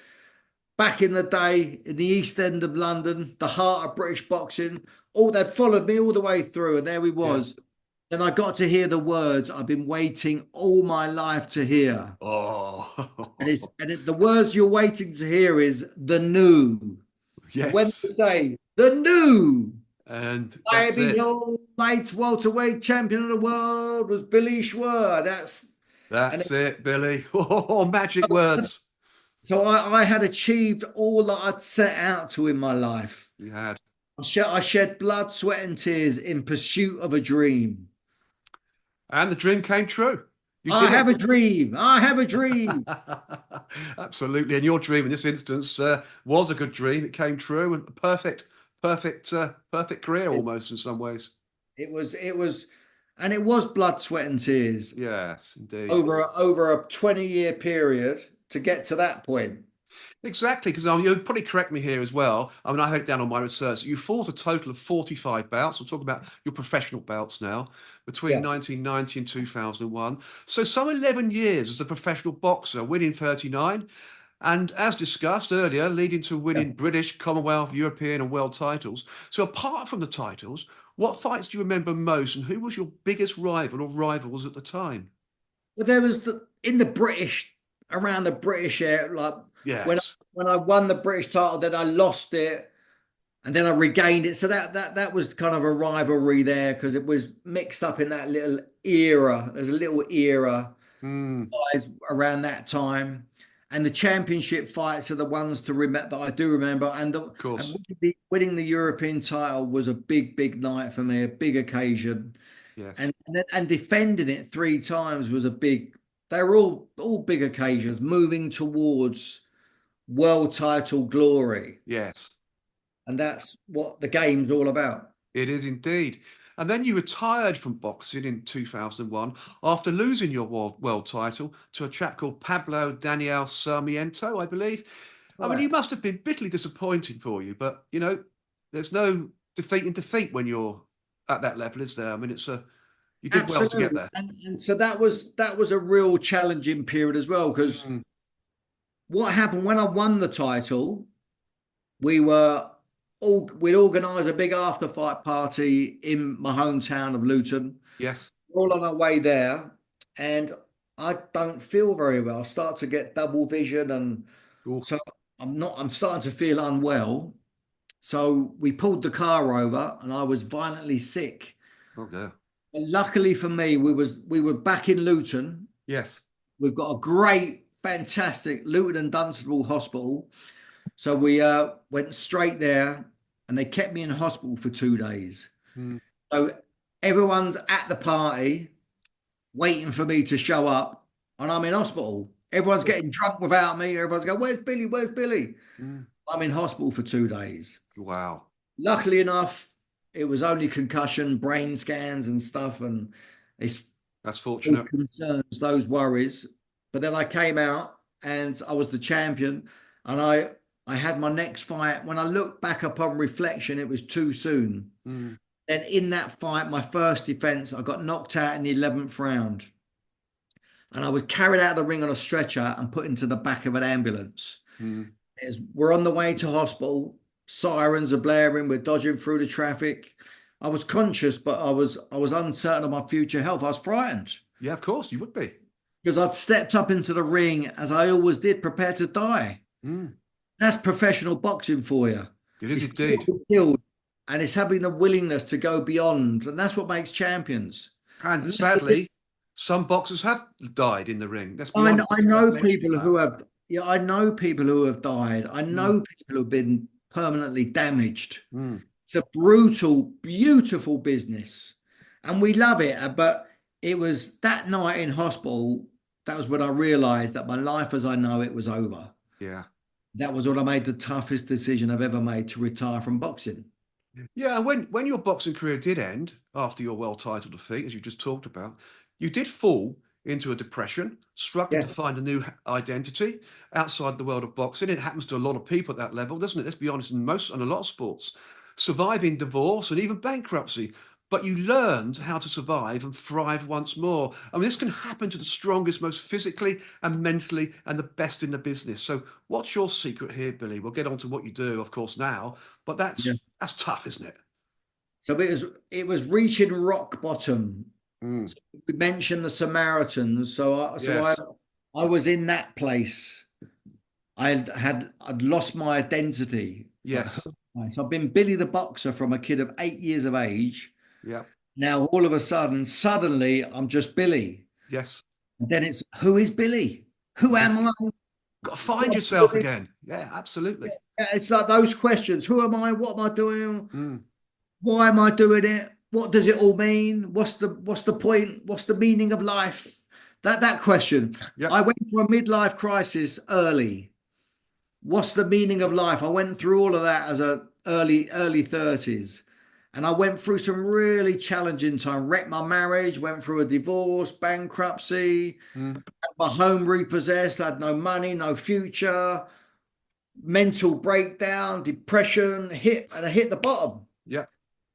S2: back in the day in the East End of London, the heart of British boxing. All they've followed me all the way through, and there we
S1: Yeah.
S2: was. And I got to hear the words I've been waiting all my life to hear.
S1: Oh,
S2: The words you're waiting to hear is the new. And when
S1: yes.
S2: they say the new,
S1: And
S2: I
S1: that's it.
S2: behold, light welterweight champion of the world was Billy Schwer. And
S1: That's it, Billy. Oh, magic words.
S2: so I had achieved all that I'd set out to in my life.
S1: You had.
S2: I shed blood, sweat, and tears in pursuit of a dream.
S1: And the dream came true. You
S2: I
S1: did
S2: have
S1: it.
S2: a dream. I have a dream.
S1: Absolutely. And your dream in this instance was a good dream. It came true and a perfect career
S2: It,
S1: almost in some ways.
S2: and it was blood, sweat, and tears
S1: Yes, indeed.
S2: over a 20-year period to get to that point.
S1: Exactly, because you'll probably correct me here as well. I mean, I had it down on my research. You fought a total of 45 bouts. We'll talk about your professional bouts now, between
S2: Yeah,
S1: 1990 and 2001. So some 11 years as a professional boxer, winning 39. And as discussed earlier, leading to
S2: yeah.
S1: winning British, Commonwealth, European, and world titles. So apart from the titles, what fights do you remember most, and who was your biggest rival or rivals at the time?
S2: But there was in the British, around the British area, like when
S1: Yes.
S2: when I won the British title, then I lost it, and then I regained it. So that was kind of a rivalry there because it was mixed up in that little era. There's a little era
S1: Mm,
S2: guys around that time, and the championship fights are the ones to remember that I do remember.
S1: of course.
S2: Winning the European title was a big, big night for me, a big occasion,
S1: Yes.
S2: and defending it three times was a big. They were all big occasions, moving towards world title glory,
S1: Yes.
S2: and that's what the game's all about.
S1: It is indeed. And then you retired from boxing in 2001 after losing your world title to a chap called Pablo Daniel Sarmiento, I believe. I mean,
S2: Right.
S1: you must have been bitterly disappointing for you, but there's no defeat in defeat when you're at that level, is there? I mean, you did well to get
S2: Absolutely,
S1: there.
S2: and so that was a real challenging period as well because
S1: Mm,
S2: what happened when I won the title, we were we'd organised a big after fight party in my hometown of Luton.
S1: yes.
S2: We're all on our way there, and I don't feel very well. I start to get double vision, and
S1: Oh,
S2: so I'm starting to feel unwell. So we pulled the car over, and I was violently sick.
S1: oh dear.
S2: And luckily for me, we were back in Luton.
S1: Yes.
S2: We've got a great, fantastic Luton and Dunstable hospital. So we went straight there, and they kept me in hospital for 2 days.
S1: Mm,
S2: So everyone's at the party waiting for me to show up, and I'm in hospital. Everyone's
S1: oh,
S2: getting drunk without me. Everyone's going, "Where's Billy? Where's Billy?"
S1: mm,
S2: I'm in hospital for 2 days.
S1: wow.
S2: Luckily enough, it was only concussion, brain scans, and stuff, and it's
S1: That's
S2: those
S1: fortunate.
S2: concerns, those worries. But then I came out and I was the champion, and I had my next fight. When I look back upon reflection, it was too soon.
S1: Mm,
S2: Then in that fight, my first defense, I got knocked out in the 11th round, and I was carried out of the ring on a stretcher and put into the back of an ambulance.
S1: mm.
S2: We're on the way to hospital. Sirens are blaring. We're dodging through the traffic. I was conscious, but I was uncertain of my future health. I was frightened
S1: Yeah, of course, you would be.
S2: because I'd stepped up into the ring as I always did, prepared to die.
S1: Mm,
S2: That's professional boxing for you.
S1: it is
S2: It's
S1: indeed.
S2: killed, and it's having the willingness to go beyond, and that's what makes champions.
S1: And
S2: And that's the thing.
S1: sadly, some boxers have died in the ring. Let's be
S2: I
S1: honest.
S2: I
S1: There's no
S2: know
S1: mention
S2: people
S1: of that.
S2: who have, yeah, I know people who have died. I
S1: Mm,
S2: know people who've been permanently damaged.
S1: mm,
S2: It's a brutal, beautiful business, and we love it. But it was that night in hospital, that was when I realized that my life as I know it was over.
S1: yeah.
S2: That was when I made the toughest decision I've ever made to retire from boxing.
S1: Yeah, and when your boxing career did end after your well-titled defeat, as you just talked about, you did fall into a depression, struggling
S2: Yeah.
S1: to find a new identity outside the world of boxing. It happens to a lot of people at that level, doesn't it? Let's be honest, in a lot of sports, surviving divorce and even bankruptcy. But you learned how to survive and thrive once more. I mean, this can happen to the strongest, most physically and mentally, and the best in the business. So, what's your secret here, Billy? We'll get on to what you do, of course, now. But
S2: Yeah.
S1: that's tough, isn't it?
S2: So it was reaching rock bottom.
S1: Mm,
S2: So we mentioned the Samaritans. So I
S1: yes,
S2: I was in that place. I'd lost my identity. It's like,
S1: yes,
S2: so I've been Billy the Boxer from a kid of 8 years of age.
S1: yeah,
S2: Now all of a sudden, suddenly I'm just Billy.
S1: yes.
S2: And then it's who is Billy? Who
S1: Yeah.
S2: am I?
S1: Got to find yourself again. Yeah, absolutely.
S2: It's like those questions. Who am I? What am I doing?
S1: Mm,
S2: Why am I doing it? What does it all mean? What's the point? What's the meaning of life? That question.
S1: yeah,
S2: I went through a midlife crisis early. What's the meaning of life? I went through all of that as a early 30s. And I went through some really challenging time. Wrecked my marriage, went through a divorce, bankruptcy,
S1: mm,
S2: had my home repossessed, had no money, no future, mental breakdown, depression, and I hit the bottom.
S1: yeah.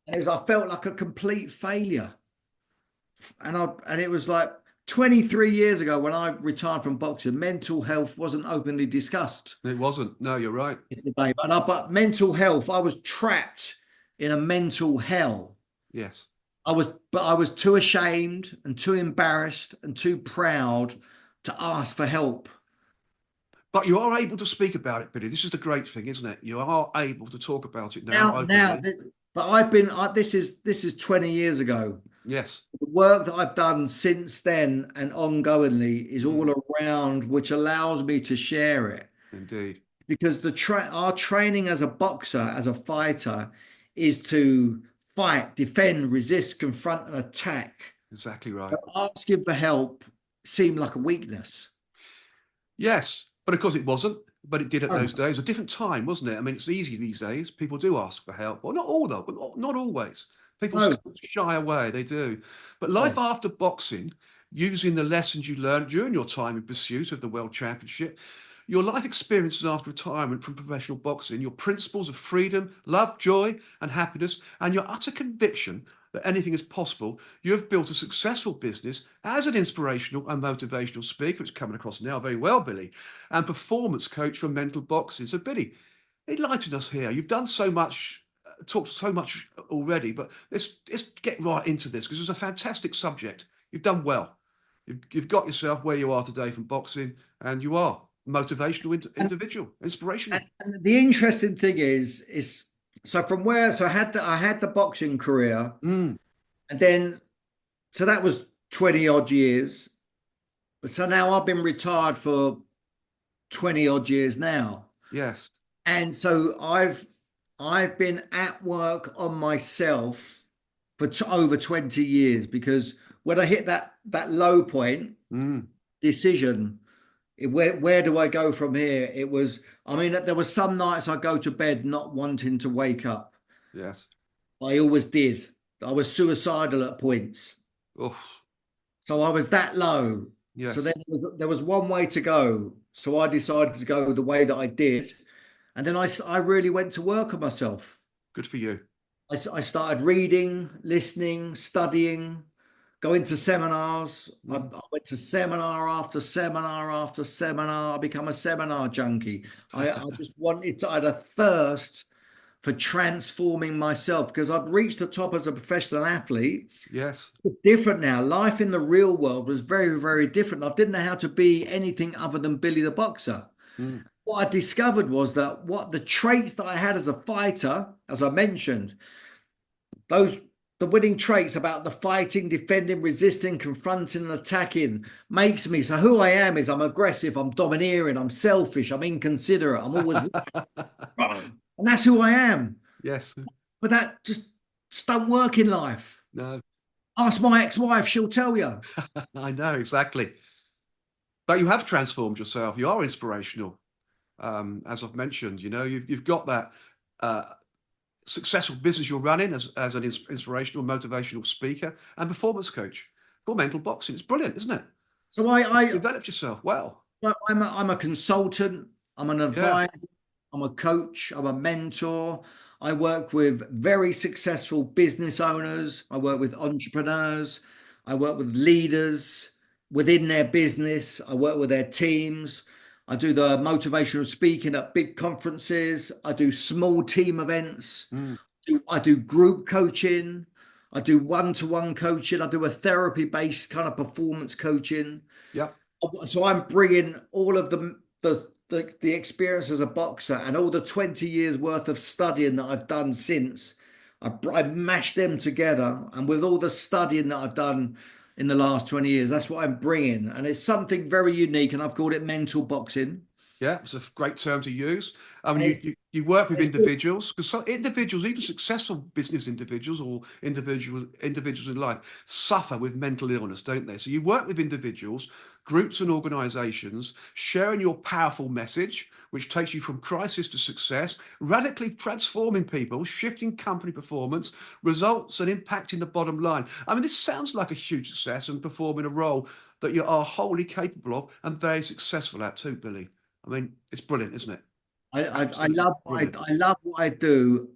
S2: And I felt like a complete failure. And it was like 23 years ago when I retired from boxing, mental health wasn't openly discussed.
S1: It wasn't. No, you're right.
S2: It's the day. But mental health, I was trapped in a mental hell.
S1: Yes.
S2: I was too ashamed and too embarrassed and too proud to ask for help.
S1: But you are able to speak about it, Billy. This is the great thing, isn't it? You are able to talk about it now
S2: Now, now,
S1: openly.
S2: but I've been. This is 20 years ago.
S1: Yes.
S2: The work that I've done since then and ongoingly is
S1: Mm,
S2: all around, which allows me to share it
S1: indeed.
S2: because our training as a boxer, as a fighter, is to fight, defend, resist, confront, and attack.
S1: Exactly right.
S2: But asking for help seemed like a weakness.
S1: Yes. But of course it wasn't. But it did at those
S2: Oh,
S1: days. A different time, wasn't it? I mean, it's easy these days. People do ask for help. Well, not all though, but not always. People
S2: no,
S1: shy away. They do. But life
S2: no.
S1: after boxing, using the lessons you learned during your time in pursuit of the World Championship, your life experiences after retirement from professional boxing, your principles of freedom, love, joy, and happiness, and your utter conviction that anything is possible, you have built a successful business as an inspirational and motivational speaker. It's coming across now very well, Billy, and performance coach for mental boxing. So, Billy, enlighten us here. You've done so much, talked so much already, but let's get right into this because it's a fantastic subject. You've done well. You've got yourself where you are today from boxing, and you are motivational
S2: And,
S1: individual, inspirational.
S2: and the interesting thing is so from where so I had the boxing career,
S1: Mm,
S2: and then so that was 20 odd years. So now I've been retired for 20 odd years now.
S1: yes.
S2: And so I've been at work on myself for over 20 years because when I hit that low point
S1: Mm,
S2: decision, where do I go from here? I mean, there were some nights I go to bed not wanting to wake up.
S1: yes.
S2: I always did. I was suicidal at points.
S1: Oh,
S2: So I was that low. So then
S1: yes.
S2: there was one way to go. So I decided to go the way that I did. And then I really went to work on myself.
S1: Good for you.
S2: I started reading, listening, studying, going to seminars.
S1: Mm.
S2: I went to seminar after seminar after seminar. I become a seminar junkie. I just I had a thirst for transforming myself because I'd reached the top as a professional athlete.
S1: Yes.
S2: It's different now. Life in the real world was very, very different. I didn't know how to be anything other than Billy the Boxer.
S1: Mm,
S2: What I discovered was that what the traits that I had as a fighter, as I mentioned, those the winning traits about the fighting, defending, resisting, confronting, and attacking makes me. So who I am is I'm aggressive, I'm domineering, I'm selfish, I'm inconsiderate, I'm always wrong. And that's who I am.
S1: yes.
S2: But that just don't work in life.
S1: No,
S2: Ask my ex-wife, she'll tell you.
S1: I know exactly. But you have transformed yourself. You are inspirational. As I've mentioned, you've got that uh, successful business you're running as an inspirational, motivational speaker and performance coach for mental boxing. It's brilliant, isn't it?
S2: So
S1: You developed yourself well.
S2: I'm a consultant. I'm an
S1: Yeah.
S2: advisor. I'm a coach. I'm a mentor. I work with very successful business owners. I work with entrepreneurs. I work with leaders within their business. I work with their teams. I do the motivational speaking at big conferences. I do small team events.
S1: Mm.
S2: I do group coaching. I do one-to-one coaching. I do a therapy-based kind of performance coaching.
S1: Yeah.
S2: So I'm bringing all of the experience as a boxer and all the 20 years worth of studying that I've done since. I mashed them together, and with all the studying that I've done in the last 20 years, that's what I'm bringing, and it's something very unique, and I've called it mental boxing.
S1: Yeah, it's a great term to use. I mean,
S2: And
S1: you work with
S2: it's good.
S1: individuals because some individuals, even successful business individuals or individuals in life, suffer with mental illness, don't they? So you work with individuals, groups, and organisations, sharing your powerful message, which takes you from crisis to success, radically transforming people, shifting company performance, results, and impacting the bottom line. I mean, this sounds like a huge success and performing a role that you are wholly capable of and very successful at too, Billy. I mean, it's brilliant, isn't it?
S2: I
S1: Absolutely
S2: love
S1: brilliant.
S2: I love what I do,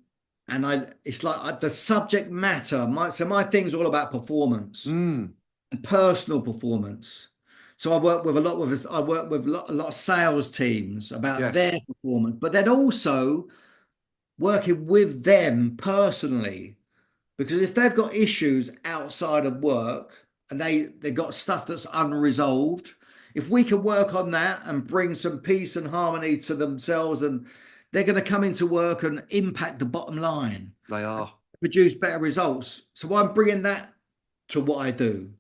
S2: and it's like the subject matter. My thing's all about performance
S1: Mm,
S2: and personal performance. So I work with a lot of sales teams about their
S1: yes,
S2: performance, but then also working with them personally. Because if they've got issues outside of work and they've got stuff that's unresolved, if we can work on that and bring some peace and harmony to themselves, and they're going to come into work and impact the bottom line
S1: they
S2: and
S1: are.
S2: produce better results. So I'm bringing that to what I do.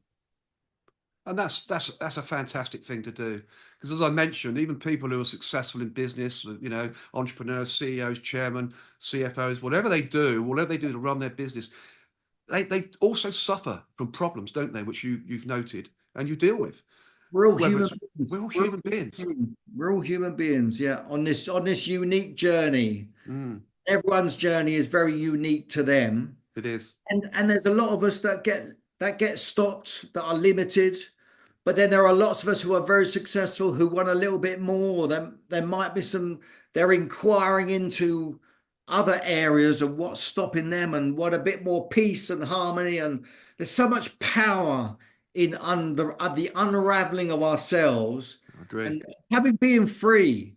S1: And that's a fantastic thing to do. Because as I mentioned, even people who are successful in business, entrepreneurs, CEOs, chairmen, CFOs, whatever they do to run their business, they also suffer from problems, don't they? Which you've noted and you deal with.
S2: We're all
S1: Whether
S2: human
S1: it's
S2: beings.
S1: we're all human beings.
S2: We're all human beings, yeah. On this unique journey.
S1: Mm,
S2: Everyone's journey is very unique to them.
S1: it is.
S2: And there's a lot of us that get stopped, that are limited. But then there are lots of us who are very successful who want a little bit more. There might be they're inquiring into other areas of what's stopping them and want a bit more peace and harmony. And there's so much power in the unraveling of ourselves
S1: I agree.
S2: and being free.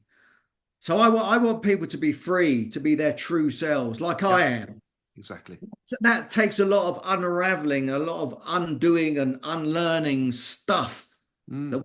S2: So I want people to be free, to be their true selves, like
S1: Yeah,
S2: I am.
S1: exactly.
S2: So that takes a lot of unraveling, a lot of undoing and unlearning stuff
S1: Mm,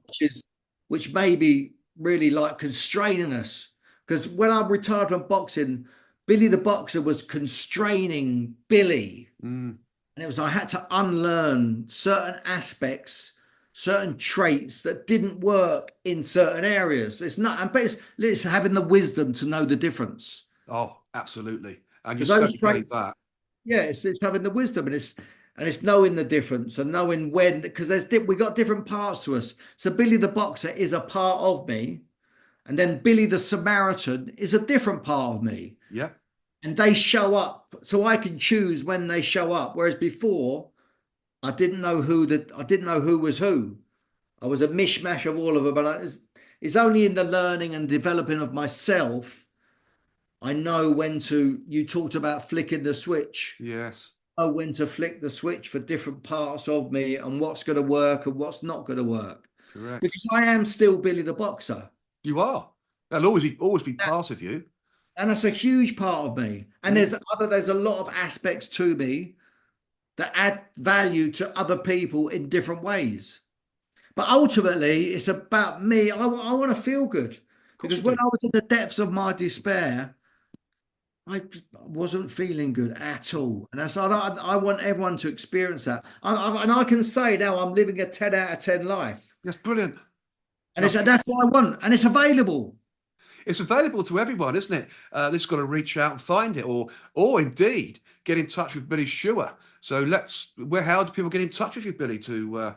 S2: which may be really like constraining us. Because when I retired from boxing, Billy the boxer was constraining Billy.
S1: mm.
S2: And it was I had to unlearn certain aspects, certain traits that didn't work in certain areas. It's not, but it's having the wisdom to know the difference.
S1: Oh, absolutely. And you
S2: Because those
S1: certainly gave
S2: traits,
S1: that.
S2: yeah, it's having the wisdom, and it's knowing the difference and knowing when, because we got different parts to us. So Billy the boxer is a part of me, and then Billy the Samaritan is a different part of me,
S1: Yeah.
S2: and they show up, so I can choose when they show up. Whereas before, I didn't know who was who. I was a mishmash of all of them, but it's only in the learning and developing of myself I know when to. You talked about flicking the switch.
S1: Yes.
S2: Know when to flick the switch for different parts of me and what's going to work and what's not going to work.
S1: Correct.
S2: Because I am still Billy the boxer.
S1: You are. They'll always be
S2: That,
S1: part of you.
S2: and that's a huge part of me. And
S1: Mm,
S2: there's a lot of aspects to me that add value to other people in different ways. But ultimately, it's about me. I want to feel good
S1: of course
S2: because
S1: you
S2: when
S1: do.
S2: I was in the depths of my despair, I wasn't feeling good at all. And I want everyone to experience that. And I can say now I'm living a 10 out of 10 life.
S1: That's brilliant.
S2: And
S1: And I think
S2: that's what I want. And it's available.
S1: it's available to everyone, isn't it? They've just got to reach out and find it, or indeed get in touch with Billy Schwer. So how do people get in touch with you, Billy, to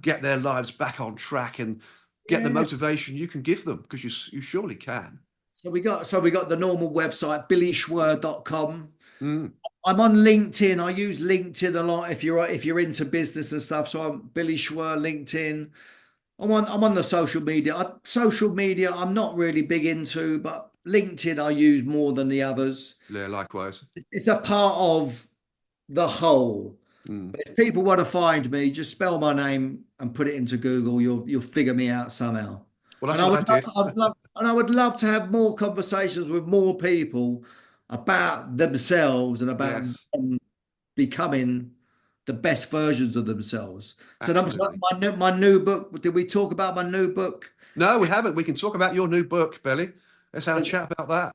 S1: get their lives back on track and get the
S2: Yeah.
S1: motivation you can give them? Because you surely can.
S2: So we got the normal website, billyschwer.com.
S1: Mm,
S2: I'm on LinkedIn. I use LinkedIn a lot if you're into business and stuff. So I'm Billy Schwer, LinkedIn. I'm on the social media I'm not really big into, but LinkedIn I use more than the others.
S1: yeah, likewise.
S2: It's a part of the whole.
S1: Mm.
S2: But if people want to find me, just spell my name and put it into Google. You'll figure me out somehow.
S1: Well, that's
S2: And I
S1: what
S2: would
S1: I
S2: love,
S1: did.
S2: I would love to have more conversations with more people about themselves and about
S1: Yes,
S2: them becoming the best versions of themselves. So that was like
S1: absolutely.
S2: my new book. Did we talk about my new book?
S1: No, we haven't. We can talk about your new book, Billy. Let's have a
S2: 'Cause-
S1: chat about that.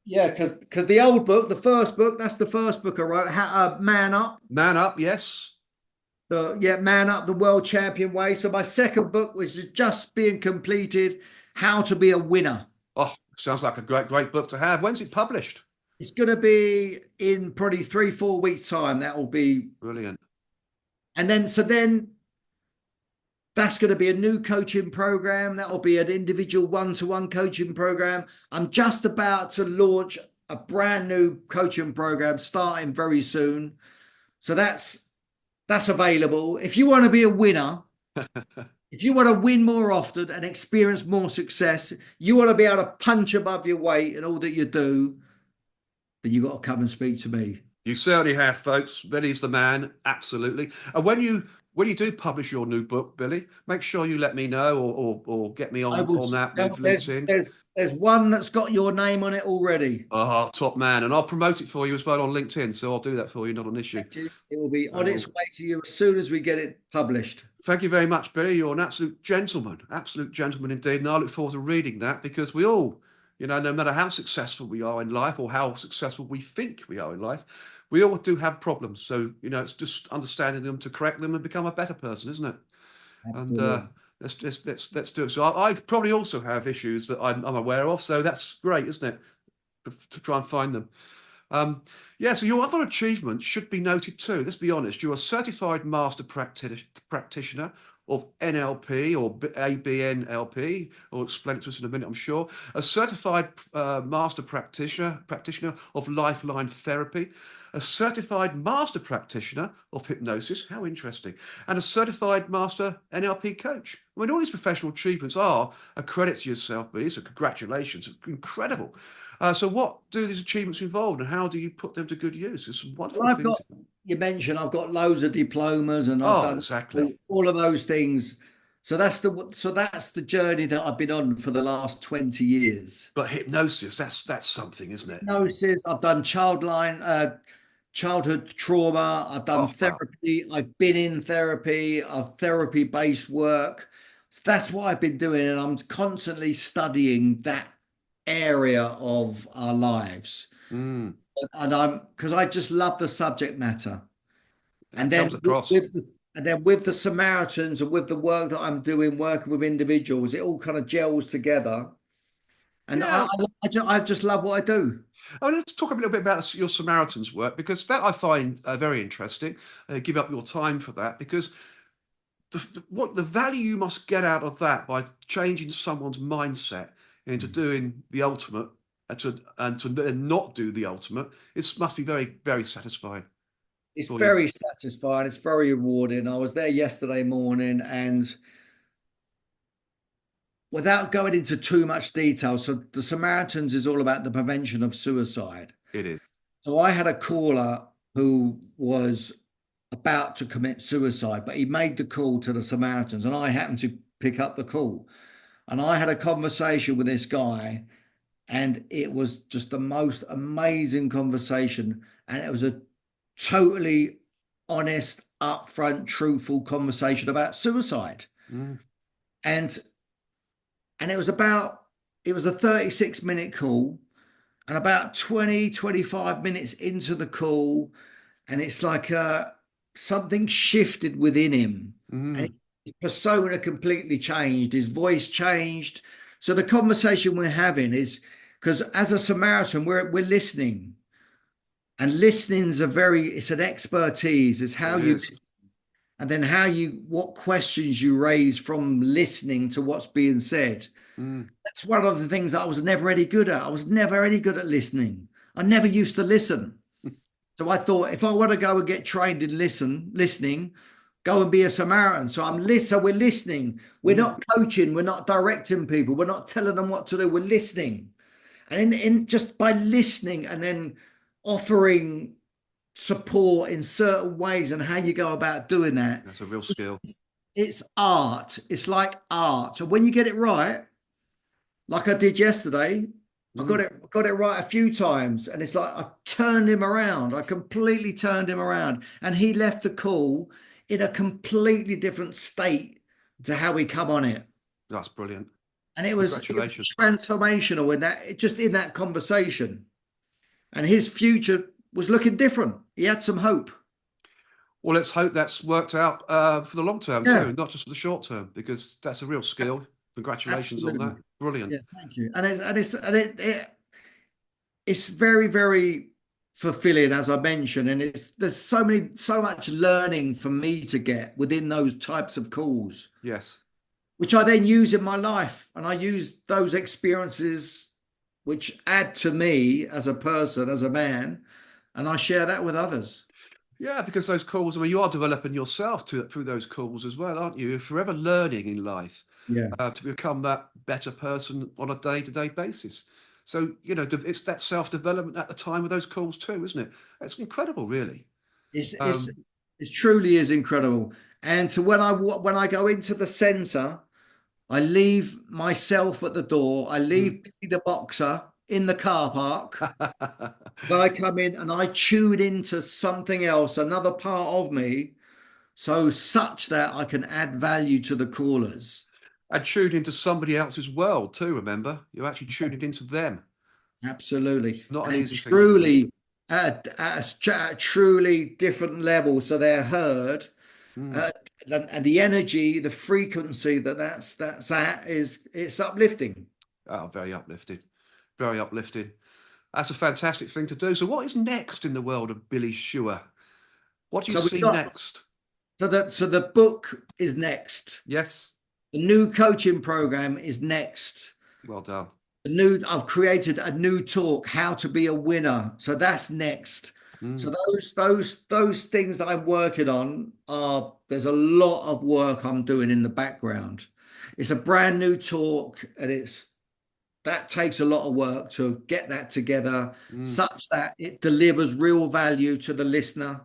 S2: Yeah, because the old book, the first book, that's the first book I wrote. Man Up.
S1: Man up, yes.
S2: Man Up the World Champion Way. So my second book was just being completed. How to be a winner.
S1: Oh, sounds like a great, great book to have. When's it published?
S2: It's going to be in probably 3-4 weeks' time. That will be,
S1: Brilliant.
S2: and then that's going to be a new coaching program. That will be an individual one-to-one coaching program. I'm just about to launch a brand new coaching program starting very soon. So that's available. If you want to be a winner, if you want to win more often and experience more success, you want to be able to punch above your weight in all that you do, then you got to come and speak to me.
S1: You certainly have, folks. Billy's the man, absolutely. And when you do publish your new book, Billy, make sure you let me know or get me
S2: I
S1: on
S2: was
S1: that with
S2: there's
S1: LinkedIn.
S2: there's one that's got your name on it already.
S1: Oh, top man. And I'll promote it for you as well on LinkedIn. So I'll do that for you, not an issue.
S2: Thank you. It will be
S1: I
S2: on its
S1: will.
S2: way to you as soon as we get it published.
S1: Thank you very much, Billy. You're an absolute gentleman indeed. And I look forward to reading that because we all, no matter how successful we are in life or how successful we think we are in life, we all do have problems. So, it's just understanding them to correct them and become a better person, isn't it? And
S2: Absolutely.
S1: let's do it. So I probably also have issues that I'm aware of. So that's great, isn't it? To try and find them. Um, yeah, so your other achievements should be noted too. Let's be honest, you're a certified master practitioner of NLP or ABNLP. I'll explain it to us in a minute, I'm sure. A certified master practitioner of lifeline therapy, a certified master practitioner of hypnosis. How interesting. And a certified master NLP coach. I mean, all these professional achievements are a credit to yourself, Billy. So congratulations. Incredible. So what do these achievements involve and how do you put them to good use? There's some wonderful
S2: Well,
S1: things.
S2: you mentioned I've got loads of diplomas and I've
S1: Oh,
S2: done
S1: exactly.
S2: all of those things. So that's the journey that I've been on for the last 20 years.
S1: But hypnosis, that's something, isn't it?
S2: Hypnosis, I've done childhood trauma, I've done
S1: Oh, wow.
S2: therapy, I've been in therapy, I've therapy-based work. So that's what I've been doing, and I'm constantly studying that area of our lives.
S1: Mm,
S2: And I'm because I just love the subject matter. And
S1: that
S2: then
S1: comes across.
S2: with the Samaritans and with the work that I'm doing, working with individuals, it all kind of gels together. And
S1: Yeah.
S2: I just love what I do.
S1: Oh, let's talk a little bit about your Samaritans work because that I find very interesting. Give up your time for that because what the value you must get out of that by changing someone's mindset into doing the ultimate and to then not do the ultimate, it must be very, very satisfying
S2: It's
S1: for you.
S2: very satisfying. It's very rewarding. I was there yesterday morning, and without going into too much detail, so the Samaritans is all about the prevention of suicide.
S1: It is.
S2: So I had a caller who was about to commit suicide, but he made the call to the Samaritans, and I happened to pick up the call. And I had a conversation with this guy, and it was just the most amazing conversation. And it was a totally honest, upfront, truthful conversation about suicide.
S1: Mm,
S2: And it was a 36-minute call, and about 20-25 minutes into the call, and it's like something shifted within him, and
S1: mm,
S2: his persona completely changed, his voice changed. So the conversation we're having is because as a Samaritan, we're listening, and listening's it's an expertise. It's how
S1: it
S2: you
S1: is.
S2: and then what questions you raise from listening to what's being said.
S1: Mm.
S2: That's one of the things I was never any good at. I was never any good at listening. I never used to listen. So I thought if I want to go and get trained in listening, go and be a Samaritan. So we're listening. We're
S1: Mm.
S2: not coaching. We're not directing people. We're not telling them what to do. We're listening. And in just by listening and then offering support in certain ways and how you go about doing that,
S1: That's a real
S2: it's,
S1: skill.
S2: it's, it's art. It's like art. So when you get it right, like I did yesterday,
S1: Mm.
S2: I got it right a few times, and it's like I turned him around. I completely turned him around, and he left the call in a completely different state to how we come on it.
S1: That's brilliant.
S2: And it was
S1: Congratulations.
S2: transformational in that just in that conversation. And his future was looking different. He had some hope.
S1: Well, let's hope that's worked out for the long term
S2: Yeah,
S1: too, not just for the short term, because that's a real skill. Congratulations on
S2: absolutely.
S1: that. Brilliant.
S2: Yeah, thank you. It's very, very fulfilling, as I mentioned, and there's so much learning for me to get within those types of calls,
S1: Yes.
S2: which I then use in my life, and I use those experiences which add to me as a person, as a man, and I share that with others.
S1: Yeah, because those calls, I mean, you are developing yourself through those calls as well, aren't you? You're forever learning in life
S2: Yeah.
S1: to become that better person on a day-to-day basis. So, it's that self-development at the time of those calls too, isn't it? It's incredible, really.
S2: It's it's
S1: Um,
S2: it truly is incredible. And so when I go into the center, I leave myself at the door. I
S1: mm.
S2: leave Billy the boxer in the car park. Then I come in and I tune into something else, another part of me, so such that I can add value to the callers.
S1: And tuned into somebody else's world too, remember? You're actually tuning into them.
S2: Absolutely.
S1: It's not an
S2: And
S1: easy thing to do.
S2: truly at a truly different level. So they're heard.
S1: Mm.
S2: Uh, and the energy, the frequency that's at is it's uplifting.
S1: Oh, very uplifting. Very uplifting. That's a fantastic thing to do. So what is next in the world of Billy Schwer? What do you
S2: So we've
S1: see
S2: got
S1: next?
S2: so the book is next.
S1: Yes.
S2: The new coaching program is next.
S1: Well done.
S2: I've created a new talk, how to be a winner. So that's next. So
S1: Mm.
S2: those things that I'm working on are there's a lot of work I'm doing in the background. It's a brand new talk, and that takes a lot of work to get that together
S1: Mm.
S2: such that it delivers real value to the listener.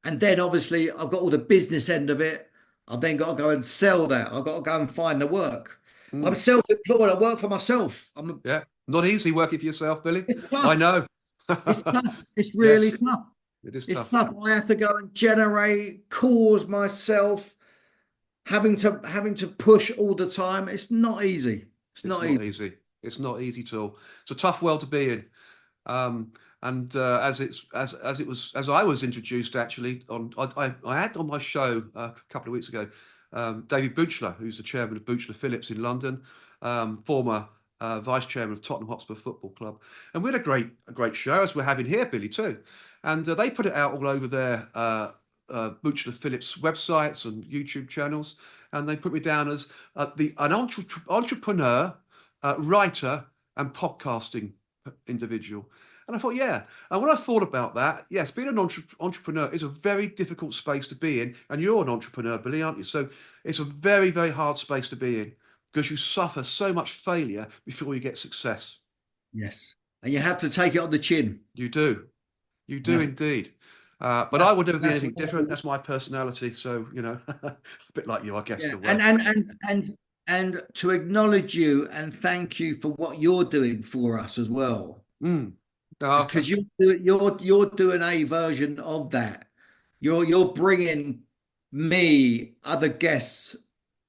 S2: And then obviously I've got all the business end of it. I've then got to go and sell that. I've got to go and find the work. I'm
S1: Mm.
S2: self-employed. I work for myself.
S1: Yeah. Not easy working for yourself, Billy.
S2: It's
S1: I
S2: tough.
S1: know.
S2: It's tough. It's really
S1: Yes,
S2: tough.
S1: it is
S2: It's
S1: tough.
S2: tough. I have to go and generate calls myself, having to push all the time. It's not easy. It's
S1: It's
S2: not
S1: not
S2: easy.
S1: easy. It's not easy at all. It's a tough world to be in. And as I was introduced actually I had on my show a couple of weeks ago David Buchler, who's the chairman of Buchler Phillips in London, former vice chairman of Tottenham Hotspur Football Club, and we had a great show as we're having here, Billy, too, and they put it out all over their Buchler Phillips websites and YouTube channels, and they put me down as an entrepreneur, writer, and podcasting individual. And I thought, yeah. And when I thought about that, yes, being an entrepreneur is a very difficult space to be in. And you're an entrepreneur, Billy, aren't you? So it's a very, very hard space to be in because you suffer so much failure before you get success.
S2: Yes. And you have to take it on the chin.
S1: You do. You
S2: And
S1: do indeed. But I
S2: that's
S1: would never be
S2: that's
S1: anything different. That's my personality. So, a bit like you, I guess, in
S2: yeah.
S1: a way.
S2: And to acknowledge you and thank you for what you're doing for us as well.
S1: Mm. Ah,
S2: Because you're doing a version of that. You're bringing me other guests to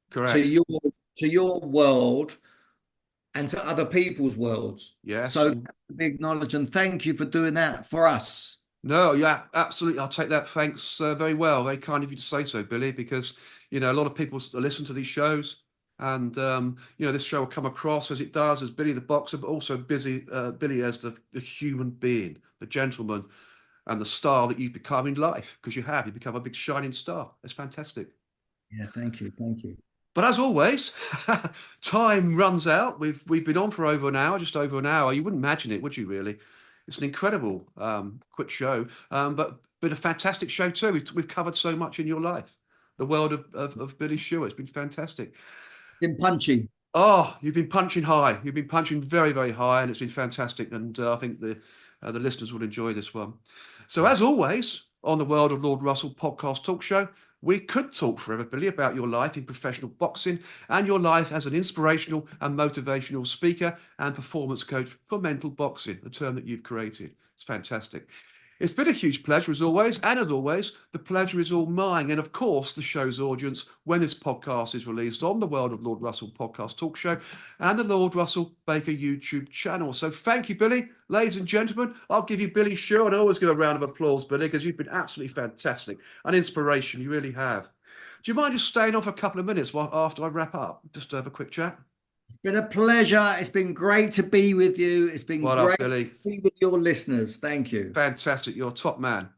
S1: correct.
S2: your world and to other people's worlds.
S1: Yes.
S2: So be acknowledged and thank you for doing that for us.
S1: No, yeah, absolutely. I'll take that. Thanks very well. Very kind of you to say so, Billy, because, a lot of people listen to these shows and, this show will come across as it does as Billy the boxer, but also Billy as the human being, the gentleman, and the star that you've become in life, because you've become a big shining star. It's fantastic.
S2: Yeah, thank you. Thank you.
S1: But as always, time runs out. We've been on for over an hour, just over an hour. You wouldn't imagine it, would you? Really, it's an incredible quick show, but a fantastic show too. We've covered so much in your life, the world of Billy Schwer. It's been fantastic.
S2: Been punchy.
S1: Oh, you've been punching high. You've been punching very, very high, and it's been fantastic. And I think the listeners will enjoy this one. So, as always, on the World of Lord Russell podcast talk show, we could talk forever, Billy, about your life in professional boxing and your life as an inspirational and motivational speaker and performance coach for mental boxing, a term that you've created. It's fantastic. It's been a huge pleasure as always, and as always, the pleasure is all mine. And of course, the show's audience, when this podcast is released on the World of Lord Russell podcast talk show and the Lord Russell Baker YouTube channel. So thank you, Billy. Ladies and gentlemen, I'll give you Billy Schwer, and I always give a round of applause, Billy, because you've been absolutely fantastic. An inspiration, you really have. Do you mind just staying on for a couple of minutes after I wrap up, just to have a quick chat?
S2: It's been a pleasure. It's been great to be with you. It's been
S1: Well done,
S2: great
S1: Billy.
S2: to be with your listeners. Thank you.
S1: Fantastic. You're a top man.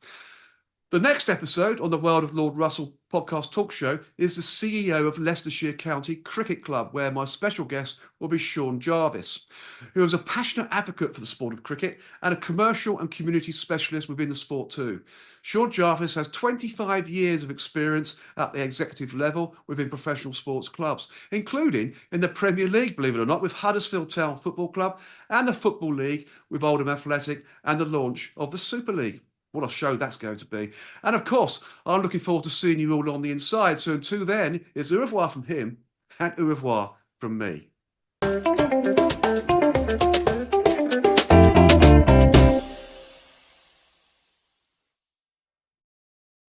S1: The next episode on the World of Lord Russell podcast talk show is the CEO of Leicestershire County Cricket Club, where my special guest will be Sean Jarvis, who is a passionate advocate for the sport of cricket and a commercial and community specialist within the sport too. Sean Jarvis has 25 years of experience at the executive level within professional sports clubs, including in the Premier League, believe it or not, with Huddersfield Town Football Club, and the Football League with Oldham Athletic, and the launch of the Super League. What a show that's going to be. And of course, I'm looking forward to seeing you all on the inside. So until then, it's au revoir from him and au revoir from me.